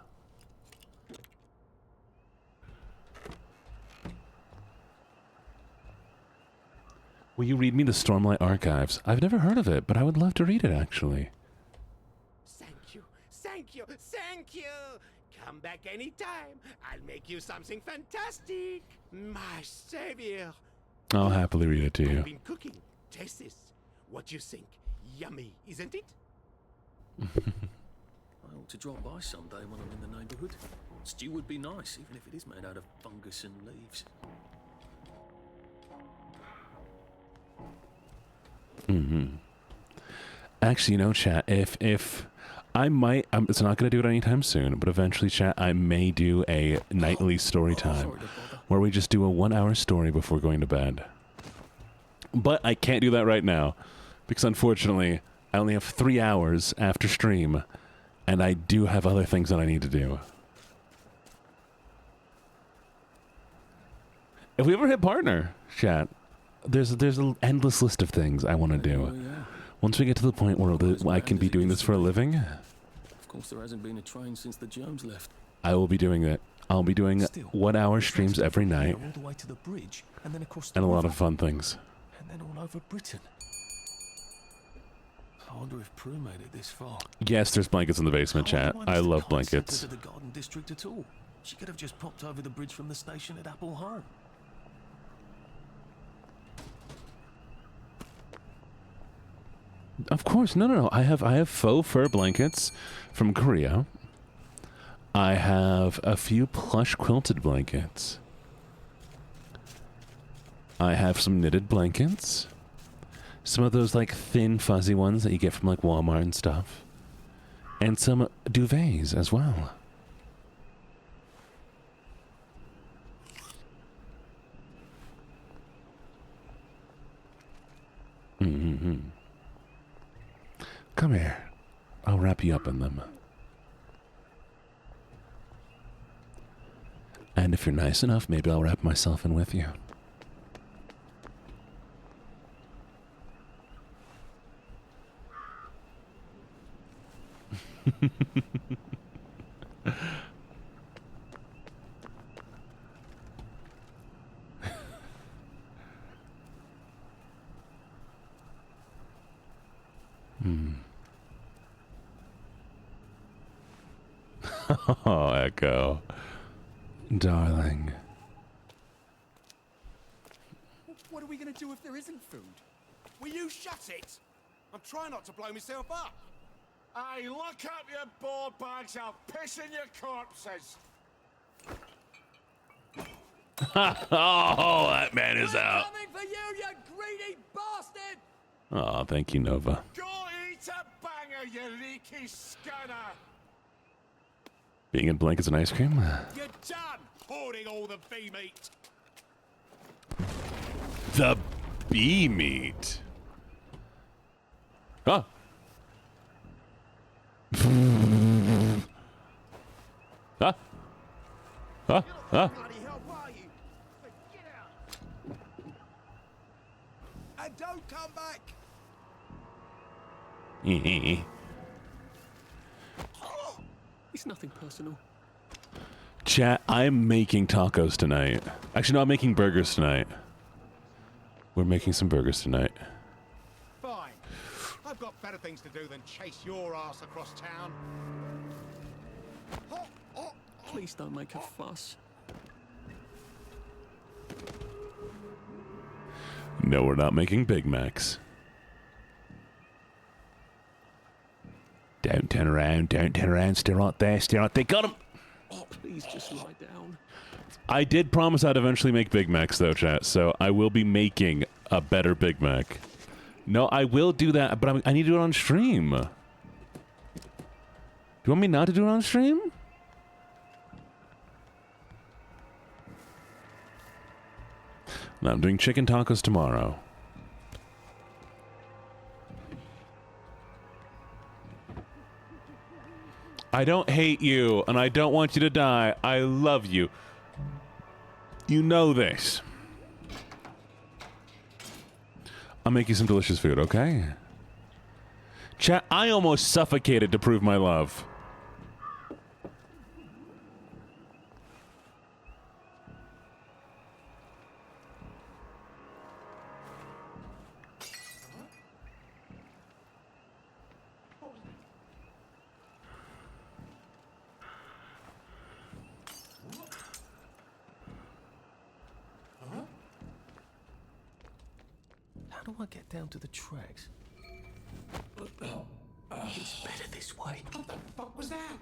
Will you read me the Stormlight Archives? I've never heard of it, but I would love to read it, actually. Thank you, thank you, thank you. Come back anytime. I'll make you something fantastic. My savior. I'll happily read it to you. I've been cooking. Taste this. What you think? Yummy, isn't it? I ought to drop by someday when I'm in the neighbourhood. Stew would be nice, even if it is made out of fungus and leaves. Actually, you know, chat, if I might, it's not going to do it anytime soon, but eventually, chat, I may do a nightly story time where we just do a 1-hour story before going to bed. But I can't do that right now because, unfortunately, I only have 3 hours after stream, and I do have other things that I need to do. If we ever hit partner, chat, there's an endless list of things I want to do. Yeah. Once we get to the point where I can be doing this for a living, of course, there hasn't been a train since the Jones left. I will be doing it. I'll be doing 1-hour streams every night, all the way to the bridge, and then across the and a lot river, of fun things. and then all over Britain. I wonder if Prue made it this far. Yes, there's blankets in the basement, chat. I love blankets. To the Garden District at all. She could have just popped over the bridge from the station at Apple Home. Of course, no. I have faux fur blankets from Korea. I have a few plush quilted blankets. I have some knitted blankets. Some of those like thin fuzzy ones that you get from like Walmart and stuff. And some duvets as well. Mm-hmm. Come here. I'll wrap you up in them. And if you're nice enough, maybe I'll wrap myself in with you. Oh, Echo. Darling. What are we going to do if there isn't food? Will you shut it? I'm trying not to blow myself up. Hey, look up your board bags. I'll piss in your corpses. Oh, that man is out. Coming for you, you greedy bastard! Oh, thank you, Nova. Go eat a banger, you leaky scunner. Being in blankets and ice cream? You're done hoarding all the bee meat. The bee meat. Huh? Huh? Huh? Huh? And don't come back. It's nothing personal. Chat, I'm making tacos tonight. Actually, no, I'm making burgers tonight. We're making some burgers tonight. Fine. I've got better things to do than chase your ass across town. Please don't make a fuss. No, we're not making Big Macs. Don't turn around, stay right there, got him! Oh, please just lie down. I did promise I'd eventually make Big Macs though, chat, so I will be making a better Big Mac. No, I will do that, but I need to do it on stream. Do you want me not to do it on stream? No, I'm doing chicken tacos tomorrow. I don't hate you, and I don't want you to die. I love you. You know this. I'll make you some delicious food, okay? Chat, I almost suffocated to prove my love. How do I get down to the tracks? It's better this way. What the fuck was that?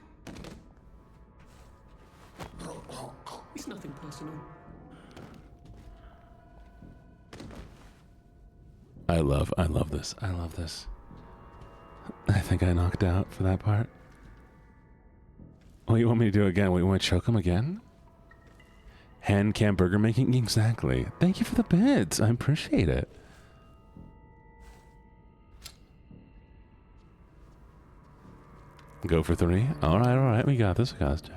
It's nothing personal. I love this. I love this. I think I knocked out for that part. What you want me to do again? What, you want to choke him again? Hand cam burger making? Exactly. Thank you for the bits. I appreciate it. Go for 3. All right. We got this. We got this.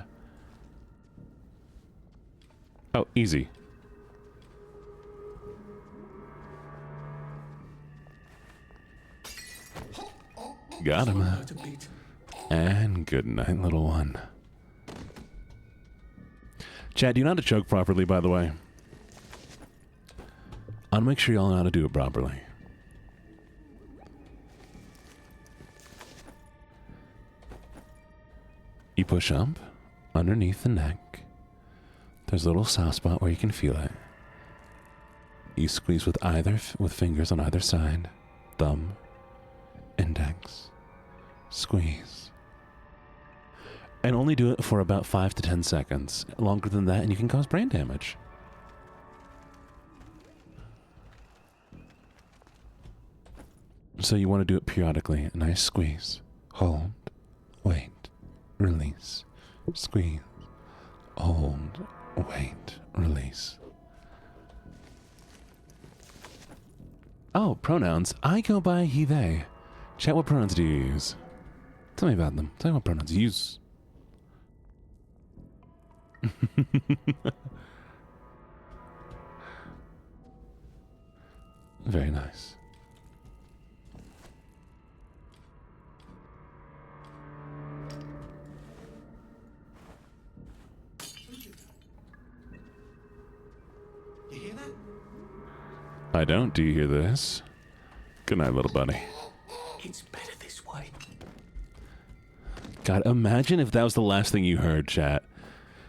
Oh, easy. Got him. And good night, little one. Chad, do you know how to choke properly, by the way? I'll make sure y'all know how to do it properly. You push up underneath the neck. There's a little soft spot where you can feel it. You squeeze with fingers on either side. Thumb, index, squeeze. And only do it for about 5 to 10 seconds. Longer than that and you can cause brain damage. So you want to do it periodically. A nice squeeze. Hold. wait, release, squeeze, hold, wait, release. Oh, pronouns. I go by he, they. Chat, what pronouns do you use? Tell me about them. Tell me what pronouns you use. Very nice. You hear that? I don't. Do you hear this? Good night, little buddy. It's better this way. God, imagine if that was the last thing you heard, chat.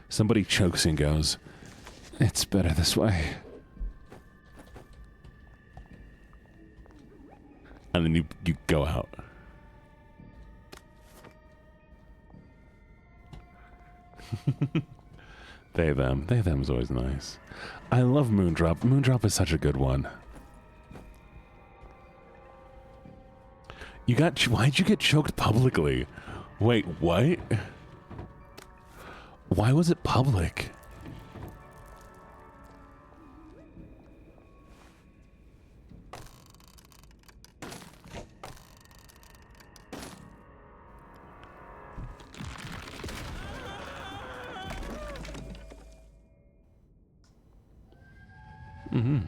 Somebody chokes and goes, "It's better this way." And then you go out. They, them. They, them is always nice. I love Moondrop. Moondrop is such a good one. Why'd you get choked publicly? Wait, what? Why was it public? Mm-hmm.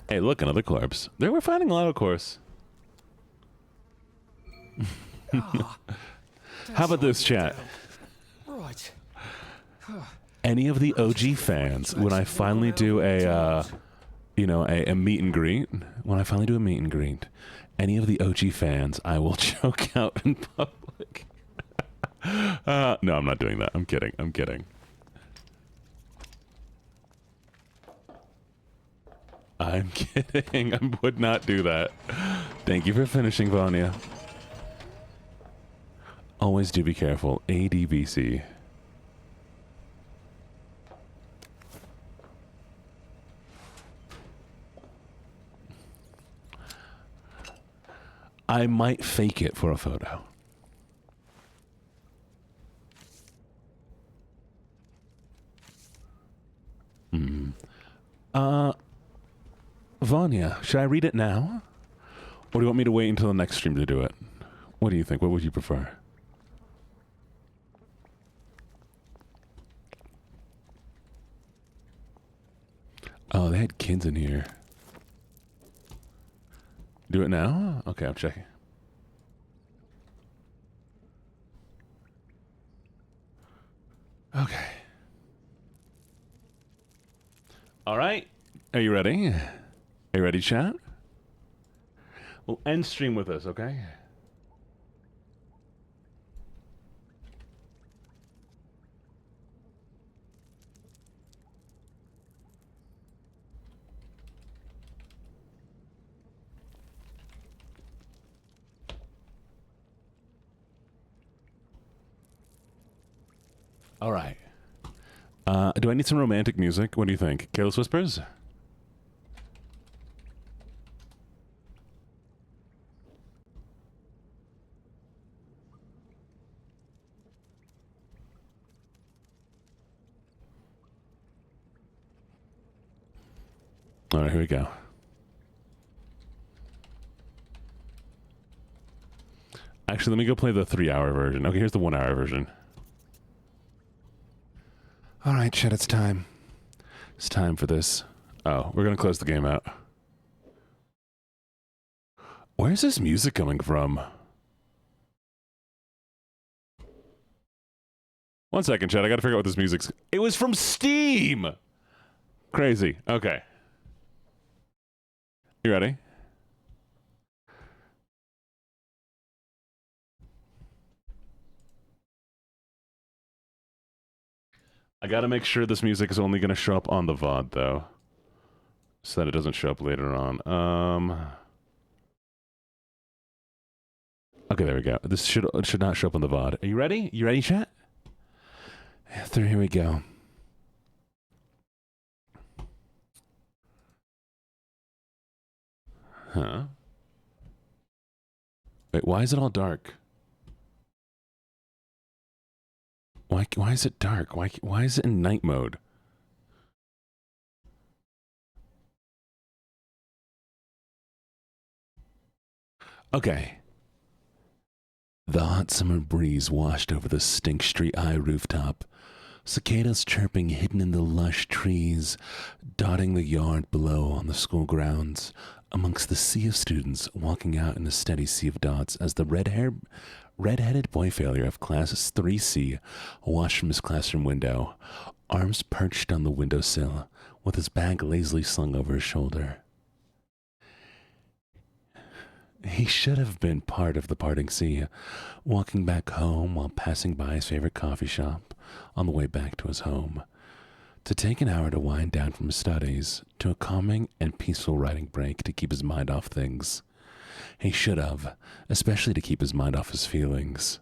Hey, look, another corpse. They were finding a lot, of course. How about this, chat? Right. Any of the OG fans, when I finally do a meet and greet, any of the OG fans, I will choke out in public. No, I'm not doing that. I'm kidding. I'm kidding. I'm kidding. I would not do that. Thank you for finishing, Vanya. Always do be careful. ADBC. I might fake it for a photo. Vanya, should I read it now? Or do you want me to wait until the next stream to do it? What do you think? What would you prefer? Oh, they had kids in here. Do it now? Okay, I'm checking. Okay. All right. Are you ready? Are you ready, chat? We'll end stream with us, okay? All right. Do I need some romantic music? What do you think? Careless Whispers? All right, here we go. Actually, let me go play the 3-hour version. Okay, here's the 1-hour version. All right, chat, it's time. It's time for this. Oh, we're going to close the game out. Where's this music coming from? One second, chat. I got to figure out what this music's... It was from Steam! Crazy. Okay. You ready? I gotta make sure this music is only gonna show up on the VOD, though. So that it doesn't show up later on. Okay, there we go. This should not show up on the VOD. Are you ready? You ready, chat? Here we go. Huh? Wait, why is it all dark? Why is it dark? Why is it in night mode? Okay. The hot summer breeze washed over the Stink Street High rooftop. Cicadas chirping hidden in the lush trees, dotting the yard below on the school grounds, amongst the sea of students walking out in a steady sea of dots as the red-headed boy failure of Class 3C watched from his classroom window, arms perched on the windowsill, with his bag lazily slung over his shoulder. He should have been part of the parting sea, walking back home while passing by his favorite coffee shop on the way back to his home, to take an hour to wind down from his studies, to a calming and peaceful writing break to keep his mind off things. He should have, especially to keep his mind off his feelings.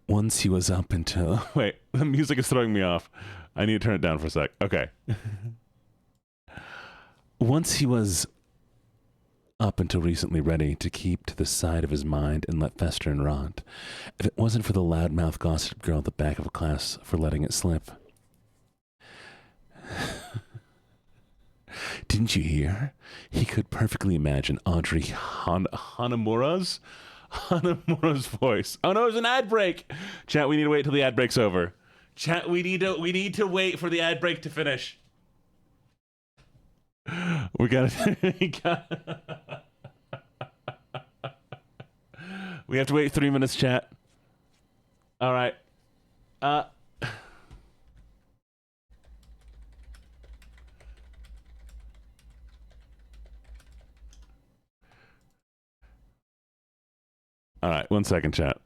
Once he was up until... Wait, the music is throwing me off. I need to turn it down for a sec. Okay. Once he was up until recently ready to keep to the side of his mind and let fester and rot, if it wasn't for the loudmouth gossip girl at the back of a class for letting it slip. Didn't you hear? He could perfectly imagine Audrey Hanamura's voice. Oh no, there's an ad break. Chat, we need to wait till the ad break's over. Chat, we need to wait for the ad break to finish. We have to wait 3 minutes, chat. All right. All right, 1 second, chat.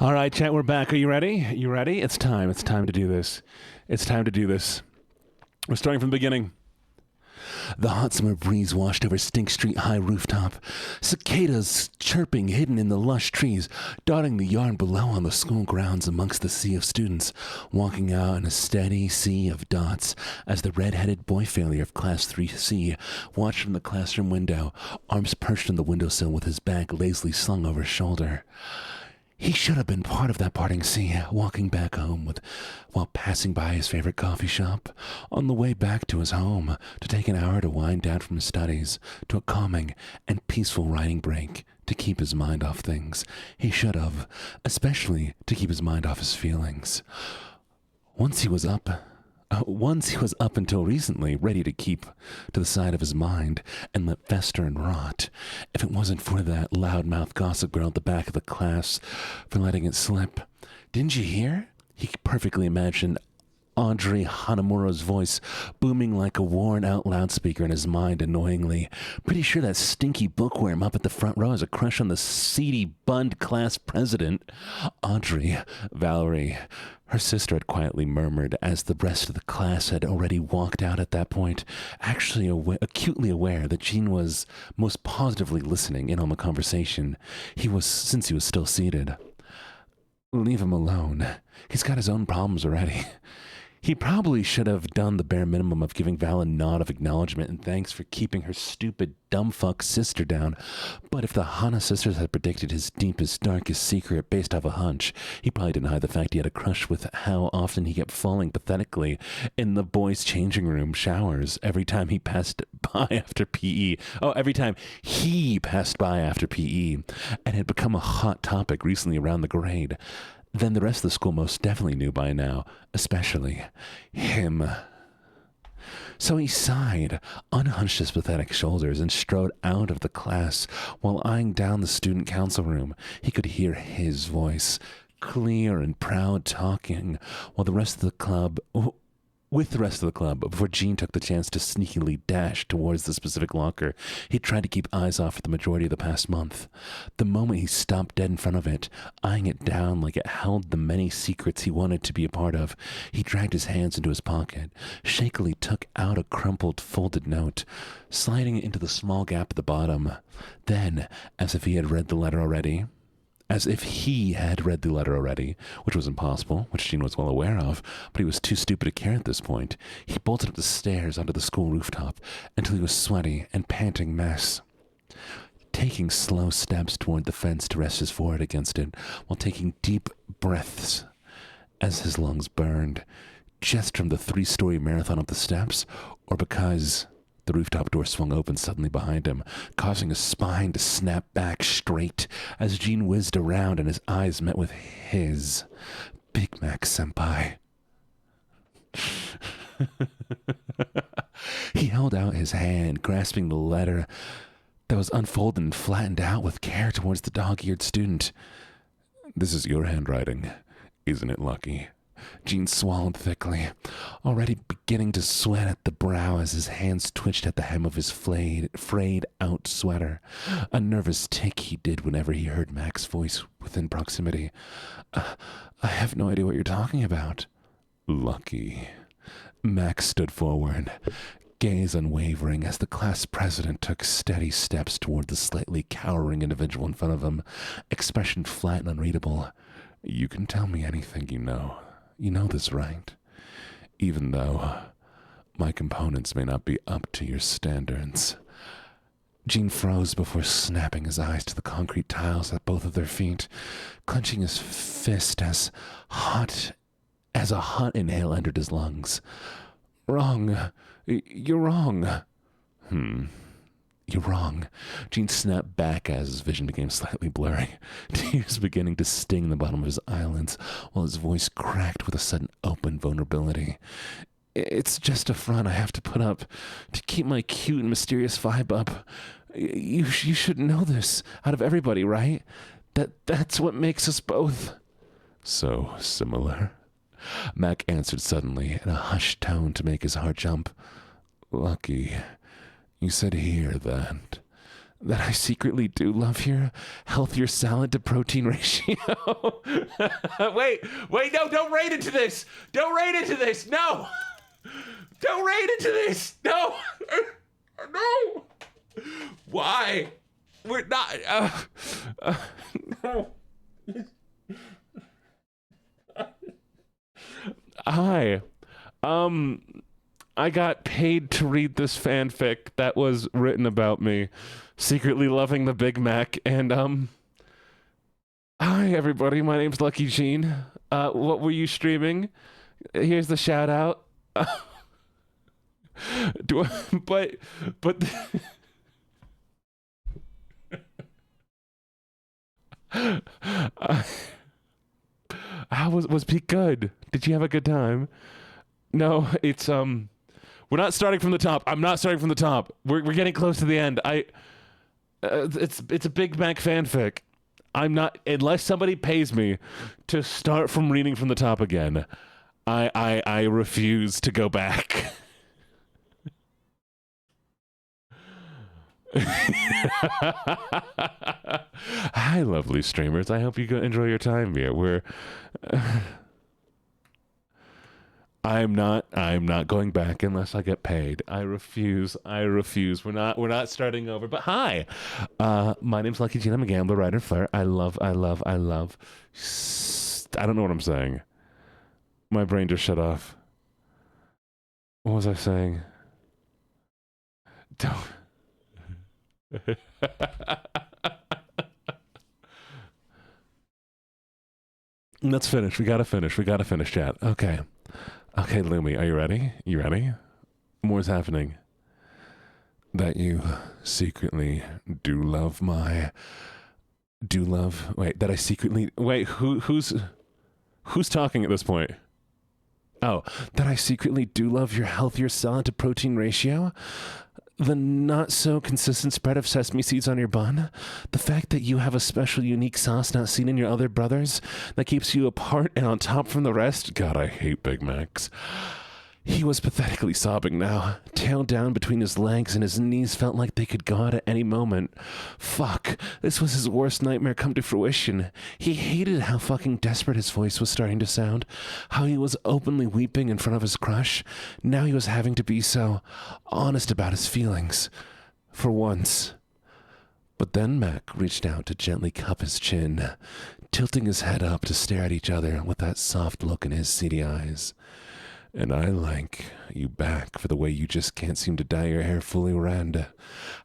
All right, chat, we're back. Are you ready? You ready? It's time. It's time to do this. It's time to do this. We're starting from the beginning. The hot summer breeze washed over Stink Street high rooftop. Cicadas chirping hidden in the lush trees, dotting the yard below on the school grounds amongst the sea of students, walking out in a steady sea of dots as the red-headed boy failure of Class 3C watched from the classroom window, arms perched on the windowsill with his bag lazily slung over his shoulder. He should have been part of that parting sea, walking back home while passing by his favorite coffee shop, on the way back to his home to take an hour to wind down from his studies, to a calming and peaceful writing break, to keep his mind off things. He should have, especially to keep his mind off his feelings. Once he was up until recently ready to keep to the side of his mind and let fester and rot, if it wasn't for that loudmouth gossip girl at the back of the class for letting it slip. Didn't you hear? He perfectly imagined Audrey Hanamura's voice booming like a worn-out loudspeaker in his mind annoyingly. Pretty sure that stinky bookworm up at the front row has a crush on the seedy Bund class president. Audrey, Valerie, her sister had quietly murmured as the rest of the class had already walked out at that point, actually acutely aware that Jean was most positively listening in on the conversation. Since he was still seated. Leave him alone. He's got his own problems already. He probably should have done the bare minimum of giving Val a nod of acknowledgement and thanks for keeping her stupid, dumbfuck sister down. But if the Hana sisters had predicted his deepest, darkest secret based off a hunch, he probably didn't hide the fact he had a crush with how often he kept falling pathetically in the boys' changing room showers every time he passed by after PE. Oh, every time he passed by after PE, and had become a hot topic recently around the grade. Then the rest of the school most definitely knew by now, especially him. So he sighed, unhunched his pathetic shoulders, and strode out of the class while eyeing down the student council room. He could hear his voice, clear and proud, talking, while the rest of the club... With the rest of the club, before Jean took the chance to sneakily dash towards the specific locker he tried to keep eyes off for the majority of the past month. The moment he stopped dead in front of it, eyeing it down like it held the many secrets he wanted to be a part of, he dragged his hands into his pocket, shakily took out a crumpled, folded note, sliding it into the small gap at the bottom. Then, as if he had read the letter already, which was impossible, which Jean was well aware of, but he was too stupid to care at this point, he bolted up the stairs onto the school rooftop until he was sweaty and panting mess. Taking slow steps toward the fence to rest his forehead against it, while taking deep breaths as his lungs burned, just from the 3-story marathon up the steps, or because... The rooftop door swung open suddenly behind him, causing his spine to snap back straight as Jean whizzed around and his eyes met with his. Big Mac Senpai. He held out his hand, grasping the letter that was unfolded and flattened out with care towards the dog-eared student. This is your handwriting, isn't it, Lucky? Jean swallowed thickly, already beginning to sweat at the brow as his hands twitched at the hem of his frayed-out sweater, a nervous tick he did whenever he heard Mac's voice within proximity. I have no idea what you're talking about. Lucky. Mac stood forward, gaze unwavering as the class president took steady steps toward the slightly cowering individual in front of him, expression flat and unreadable. You can tell me anything you know. You know this, right? Even though my components may not be up to your standards. Jean froze before snapping his eyes to the concrete tiles at both of their feet, clenching his fist as a hot inhale entered his lungs. Wrong. You're wrong. You're wrong. Jean snapped back as his vision became slightly blurry, tears beginning to sting the bottom of his eyelids, while his voice cracked with a sudden open vulnerability. It's just a front I have to put up to keep my cute and mysterious vibe up. You should know this out of everybody, right? That's what makes us both so similar. Mac answered suddenly in a hushed tone to make his heart jump. Lucky. You said here that that I secretly do love your healthier salad to protein ratio. Wait, no, don't raid into this. Don't raid into this. No. Don't raid into this. No. No. Why? We're not. No. Hi. I got paid to read this fanfic that was written about me secretly loving the Big Mac, and hi everybody, my name's LuckyJene. What were you streaming? Here's the shout out. But how was Pete good? Did you have a good time? No, it's we're not starting from the top. I'm not starting from the top. We're getting close to the end. It's a Big Mac fanfic. I'm not, unless somebody pays me to start from reading from the top again. I refuse to go back. Hi, lovely streamers. I hope you enjoy your time here. I'm not going back unless I get paid. I refuse. We're not starting over. But hi, my name's LuckyJene. I'm a gambler, writer, flirt. I love. I don't know what I'm saying. My brain just shut off. What was I saying? Don't. Let's finish. We gotta finish, chat. Okay, Lumi, are you ready? More's happening. That you secretly do love my... Wait, that I secretly... Wait, who's talking at this point? Oh, that I secretly do love your healthier salad to protein ratio? The not so consistent spread of sesame seeds on your bun? The fact that you have a special unique sauce not seen in your other brothers that keeps you apart and on top from the rest? God, I hate Big Macs. He was pathetically sobbing now. Tail down between his legs and his knees felt like they could go out at any moment. Fuck, this was his worst nightmare come to fruition. He hated how fucking desperate his voice was starting to sound, how he was openly weeping in front of his crush. Now he was having to be so honest about his feelings. For once. But then Mac reached out to gently cup his chin, tilting his head up to stare at each other with that soft look in his seedy eyes. And I like you back for the way you just can't seem to dye your hair fully red.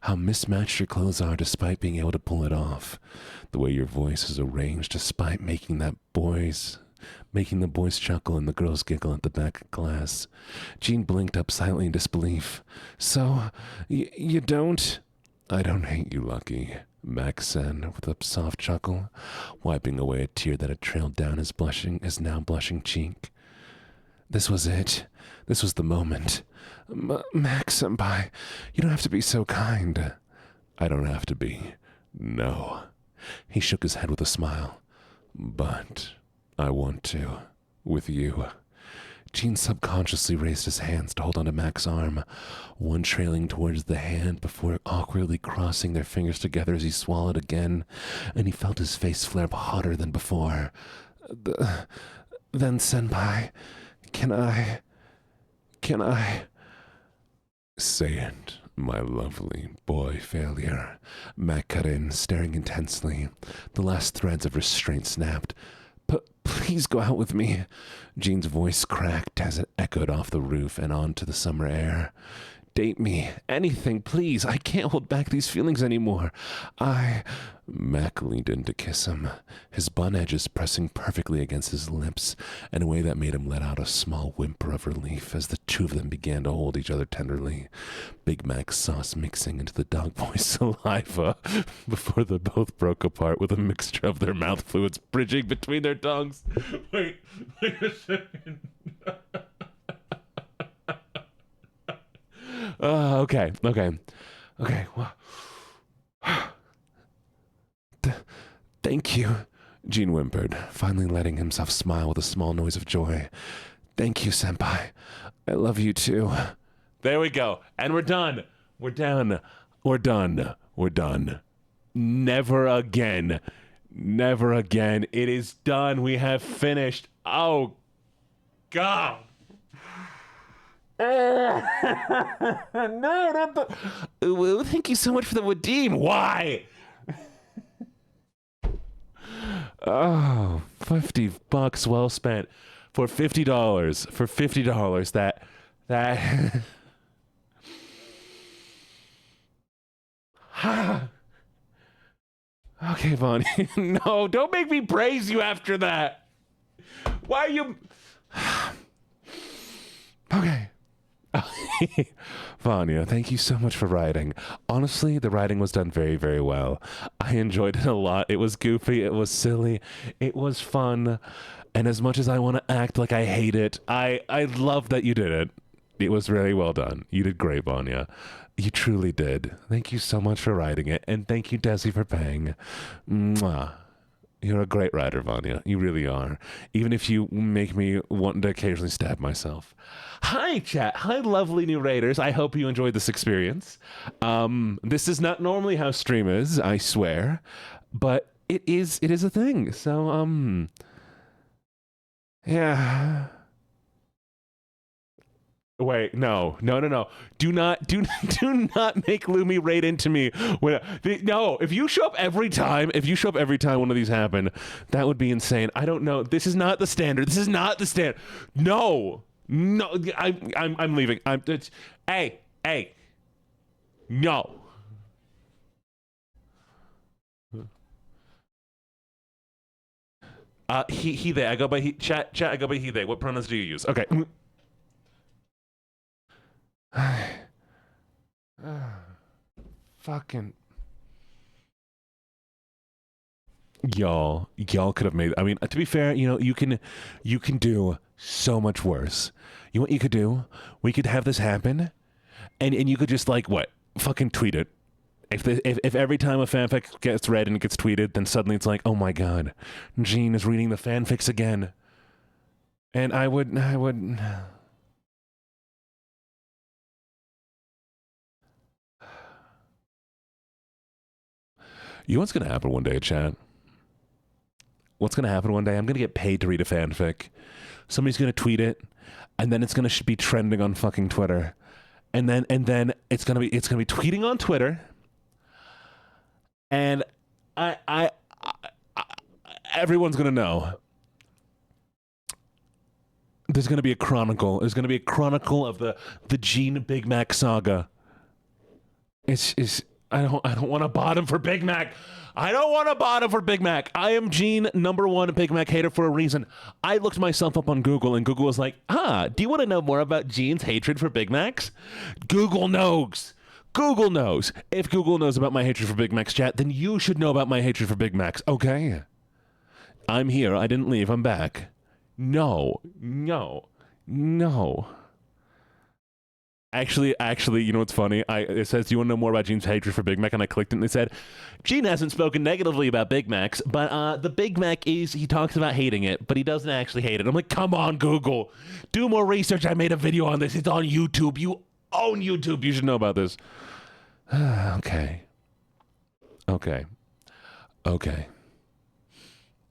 How mismatched your clothes are despite being able to pull it off. The way your voice is arranged despite making the boys chuckle and the girls giggle at the back of class. Jean blinked up silently in disbelief. So, you don't... I don't hate you, Lucky, Max said with a soft chuckle, wiping away a tear that had trailed down his now blushing cheek. This was it. This was the moment. Max-senpai, you don't have to be so kind. I don't have to be. No. He shook his head with a smile. But I want to. With you. Gene subconsciously raised his hands to hold onto Mac's arm, one trailing towards the hand before awkwardly crossing their fingers together as he swallowed again, and he felt his face flare up hotter than before. Then, senpai... Can I... Say it, my lovely boy failure. Mac cut in, staring intensely. The last threads of restraint snapped. Please go out with me. Jean's voice cracked as it echoed off the roof and onto the summer air. Date me. Anything, please. I can't hold back these feelings anymore. Mac leaned in to kiss him, his bun edges pressing perfectly against his lips in a way that made him let out a small whimper of relief as the two of them began to hold each other tenderly, Big Mac's sauce mixing into the dog boy's saliva before they both broke apart with a mixture of their mouth fluids bridging between their tongues. Wait a second. Okay. Well, thank you, Gene whimpered, finally letting himself smile with a small noise of joy. Thank you, senpai. I love you too. There we go. And we're done. We're done. We're done. Never again. Never again. It is done. We have finished. Oh, God. No, not the... Well, thank you so much for the redeem. Why? Oh, $50 well spent for $50. For $50, that Okay, Vaughn. No, don't make me praise you after that. Why are you... Okay. Vanya, thank you so much for writing. Honestly, the writing was done very, very well. I enjoyed it a lot. It was goofy. It was silly. It was fun. And as much as I want to act like I hate it, I love that you did it. It was really well done. You did great, Vanya. You truly did. Thank you so much for writing it. And thank you, Desi, for paying. Mwah. You're a great writer, Vanya. You really are. Even if you make me want to occasionally stab myself. Hi, chat. Hi, lovely new raiders. I hope you enjoyed this experience. This is not normally how stream is, I swear. But it is a thing. So, yeah. Wait, no. Do not make Lumi raid into me. No, if you show up every time one of these happen, that would be insane. I don't know. This is not the standard. No, I'm leaving. Hey, no. He they. I go by he. Chat. I go by he they. What pronouns do you use? Okay. Fucking y'all could have made. I mean, to be fair, you can do so much worse. You know what you could do? We could have this happen, and you could just fucking tweet it. If every time a fanfic gets read and it gets tweeted, then suddenly it's like, oh my god, Gene is reading the fanfics again, and I would. You know what's going to happen one day, chat? What's going to happen one day? I'm going to get paid to read a fanfic. Somebody's going to tweet it, and then it's going to be trending on fucking Twitter. And then it's going to be tweeting on Twitter. And I everyone's going to know. There's going to be a chronicle. There's going to be a chronicle of the Gene Big Mac saga. I don't want to bottom for Big Mac. I don't want to bottom for Big Mac. I am Gene, #1 Big Mac hater for a reason. I looked myself up on Google, and Google was like, do you want to know more about Gene's hatred for Big Macs? Google knows. Google knows. If Google knows about my hatred for Big Macs, chat, then you should know about my hatred for Big Macs, okay? I'm here. I didn't leave. I'm back. No. Actually, you know what's funny? It says, do you want to know more about Gene's hatred for Big Mac? And I clicked it, and they said, Gene hasn't spoken negatively about Big Macs, but the Big Mac he talks about hating it, but he doesn't actually hate it. I'm like, come on, Google. Do more research. I made a video on this. It's on YouTube. You own YouTube. You should know about this. Okay.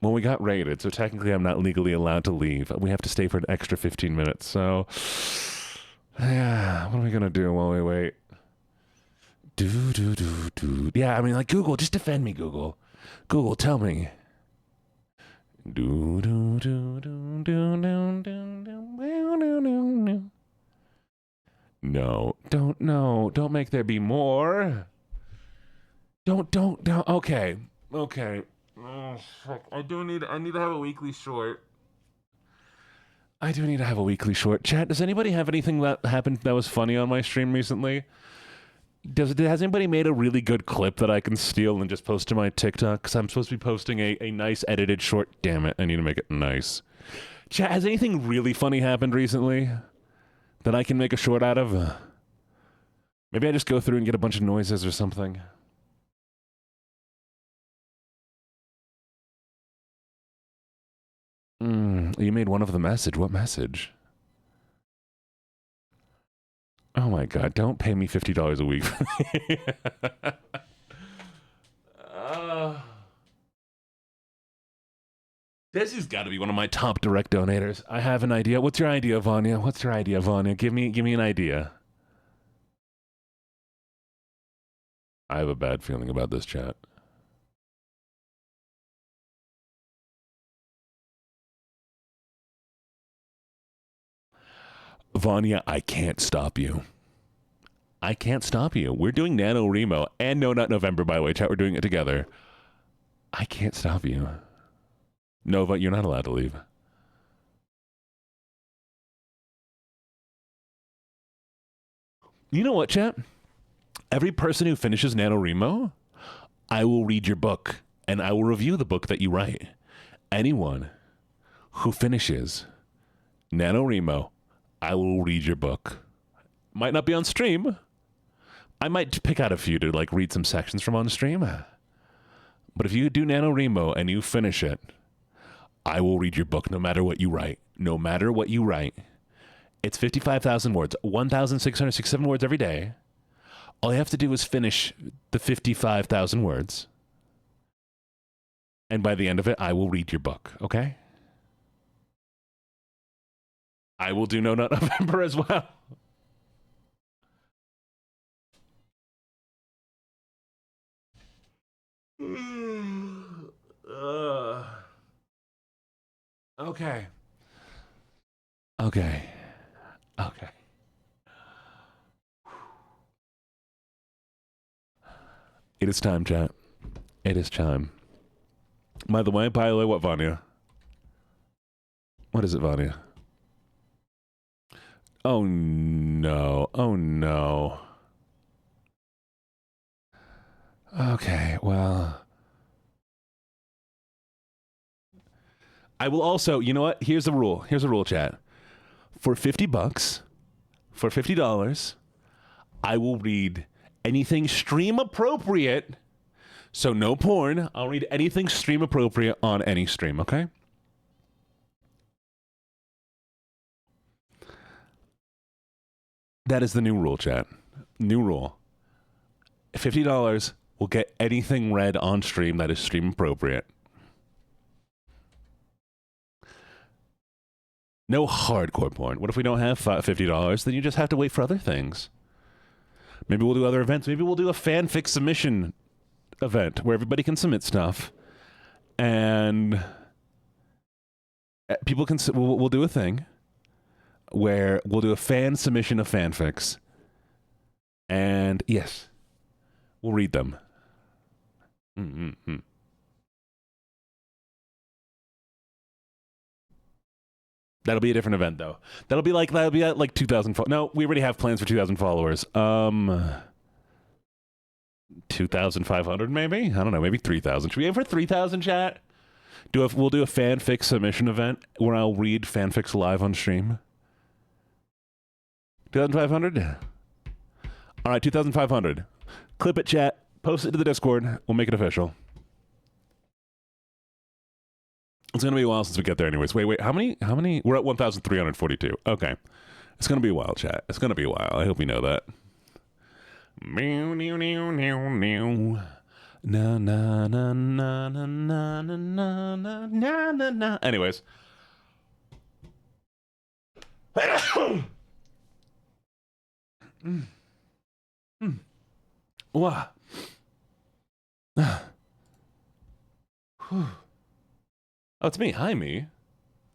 Well, we got raided, so technically I'm not legally allowed to leave. We have to stay for an extra 15 minutes, so... Yeah, what are we gonna do while we wait? Do. Yeah, I mean, Google, just defend me, Google. Google, tell me. No, don't make there be more. Don't. Okay. Oh, fuck. I need to have a weekly short. Chat, does anybody have anything that happened that was funny on my stream recently? Has anybody made a really good clip that I can steal and just post to my TikTok? Because I'm supposed to be posting a nice edited short. Damn it, I need to make it nice. Chat, has anything really funny happened recently that I can make a short out of? Maybe I just go through and get a bunch of noises or something. You made one of the message. What message? Oh my god, don't pay me $50 a week. This has got to be one of my top direct donators. I have an idea. What's your idea, Vanya? What's your idea, Vanya? Give me an idea. I have a bad feeling about this chat. Vanya, I can't stop you. I can't stop you. We're doing NaNoWriMo and No Nut November, by the way, chat. We're doing it together. I can't stop you. Nova, you're not allowed to leave. You know what, chat? Every person who finishes NaNoWriMo, I will read your book, and I will review the book that you write. Anyone who finishes NaNoWriMo, I will read your book. Might not be on stream. I might pick out a few to like read some sections from on stream. But if you do NaNoWriMo and you finish it, I will read your book no matter what you write. No matter what you write. It's 55,000 words, 1,667 words every day. All you have to do is finish the 55,000 words. And by the end of it, I will read your book, okay? I will do No Nut November as well. Okay. Okay. Okay. It is time, chat. It is time. By the way, what, Vanya? What is it, Vanya? Oh, no. Oh, no. Okay, well. I will also, you know what? Here's the rule. Here's a rule, chat. For $50, for $50, I will read anything stream appropriate. So no porn. I'll read anything stream appropriate on any stream, okay? That is the new rule, chat. New rule. $50 will get anything read on stream that is stream appropriate. No hardcore porn. What if we don't have $50? Then you just have to wait for other things. Maybe we'll do other events. Maybe we'll do a fanfic submission event where everybody can submit stuff. And people can... We'll do a thing where we'll do a fan submission of fanfics. And yes, we'll read them. That'll be a different event, though. That'll be at like 2,000. No, we already have plans for 2,000 followers. 2,500 maybe. I don't know. Maybe 3,000. Should we aim for 3,000, chat? We'll do a fanfic submission event where I'll read fanfics live on stream. 2,500. All right, 2,500. Clip it, chat. Post it to the Discord. We'll make it official. It's going to be a while since we get there anyways. Wait, how many? We're at 1,342. Okay. It's going to be a while, chat. It's going to be a while. I hope you know that. Na na na na na na na na na na na. Anyways. Wow. Oh, it's me. Hi, me.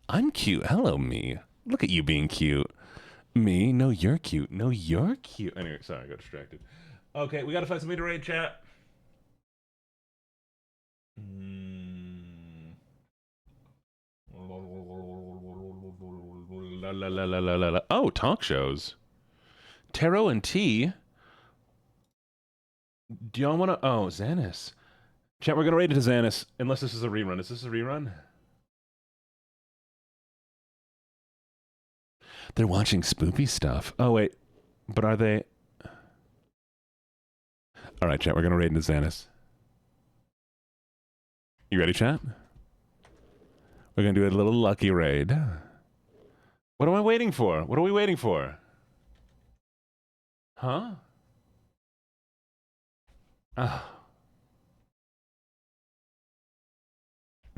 I'm cute. Hello, me. Look at you being cute. Me? No, you're cute. No, you're cute. Anyway, sorry, I got distracted. Okay, we gotta find somebody to raid, chat. Oh, talk shows. Tarot and tea. Do y'all want to... Oh, Xanis. Chat, we're gonna raid it to Xanis. Unless this is a rerun. Is this a rerun? They're watching spoopy stuff. Oh, wait. But are they... All right, chat. We're going to raid into Xanis. You ready, chat? We're going to do a little lucky raid. What am I waiting for? What are we waiting for? Huh?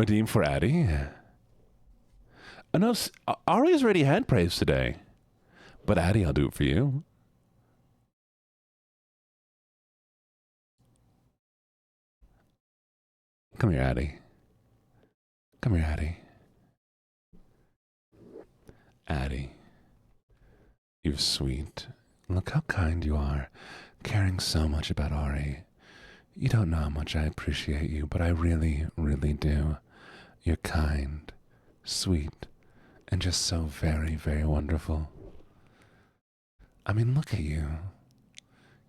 Redeem for Addie. Oh, no, Ari's already had praise today. But Addie, I'll do it for you. Come here, Addie. Come here, Addie. Addie. You're sweet. Look how kind you are, caring so much about Ari. You don't know how much I appreciate you, but I really, really do. You're kind, sweet, and just so very, very wonderful. I mean, look at you,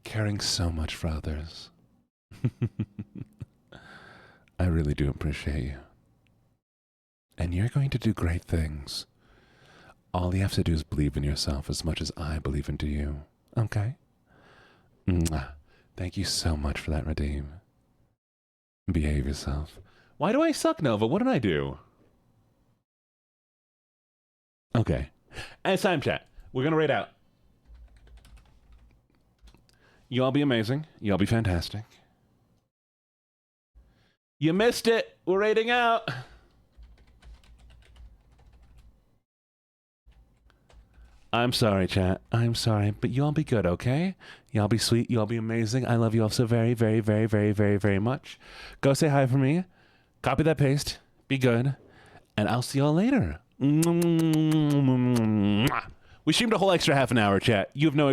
caring so much for others. I really do appreciate you. And you're going to do great things. All you have to do is believe in yourself as much as I believe into you. Okay? Mwah. Thank you so much for that, Redeem. Behave yourself. Why do I suck, Nova? What did I do? Okay. And it's time, chat. We're going to rate out. You all be amazing. You all be fantastic. You missed it. We're rating out. I'm sorry, chat. I'm sorry, but you all be good, okay? Y'all be sweet. You all be amazing. I love you all so very, very, very, very, very, very much. Go say hi for me. Copy that paste. Be good. And I'll see y'all later. We streamed a whole extra half an hour, chat. You have no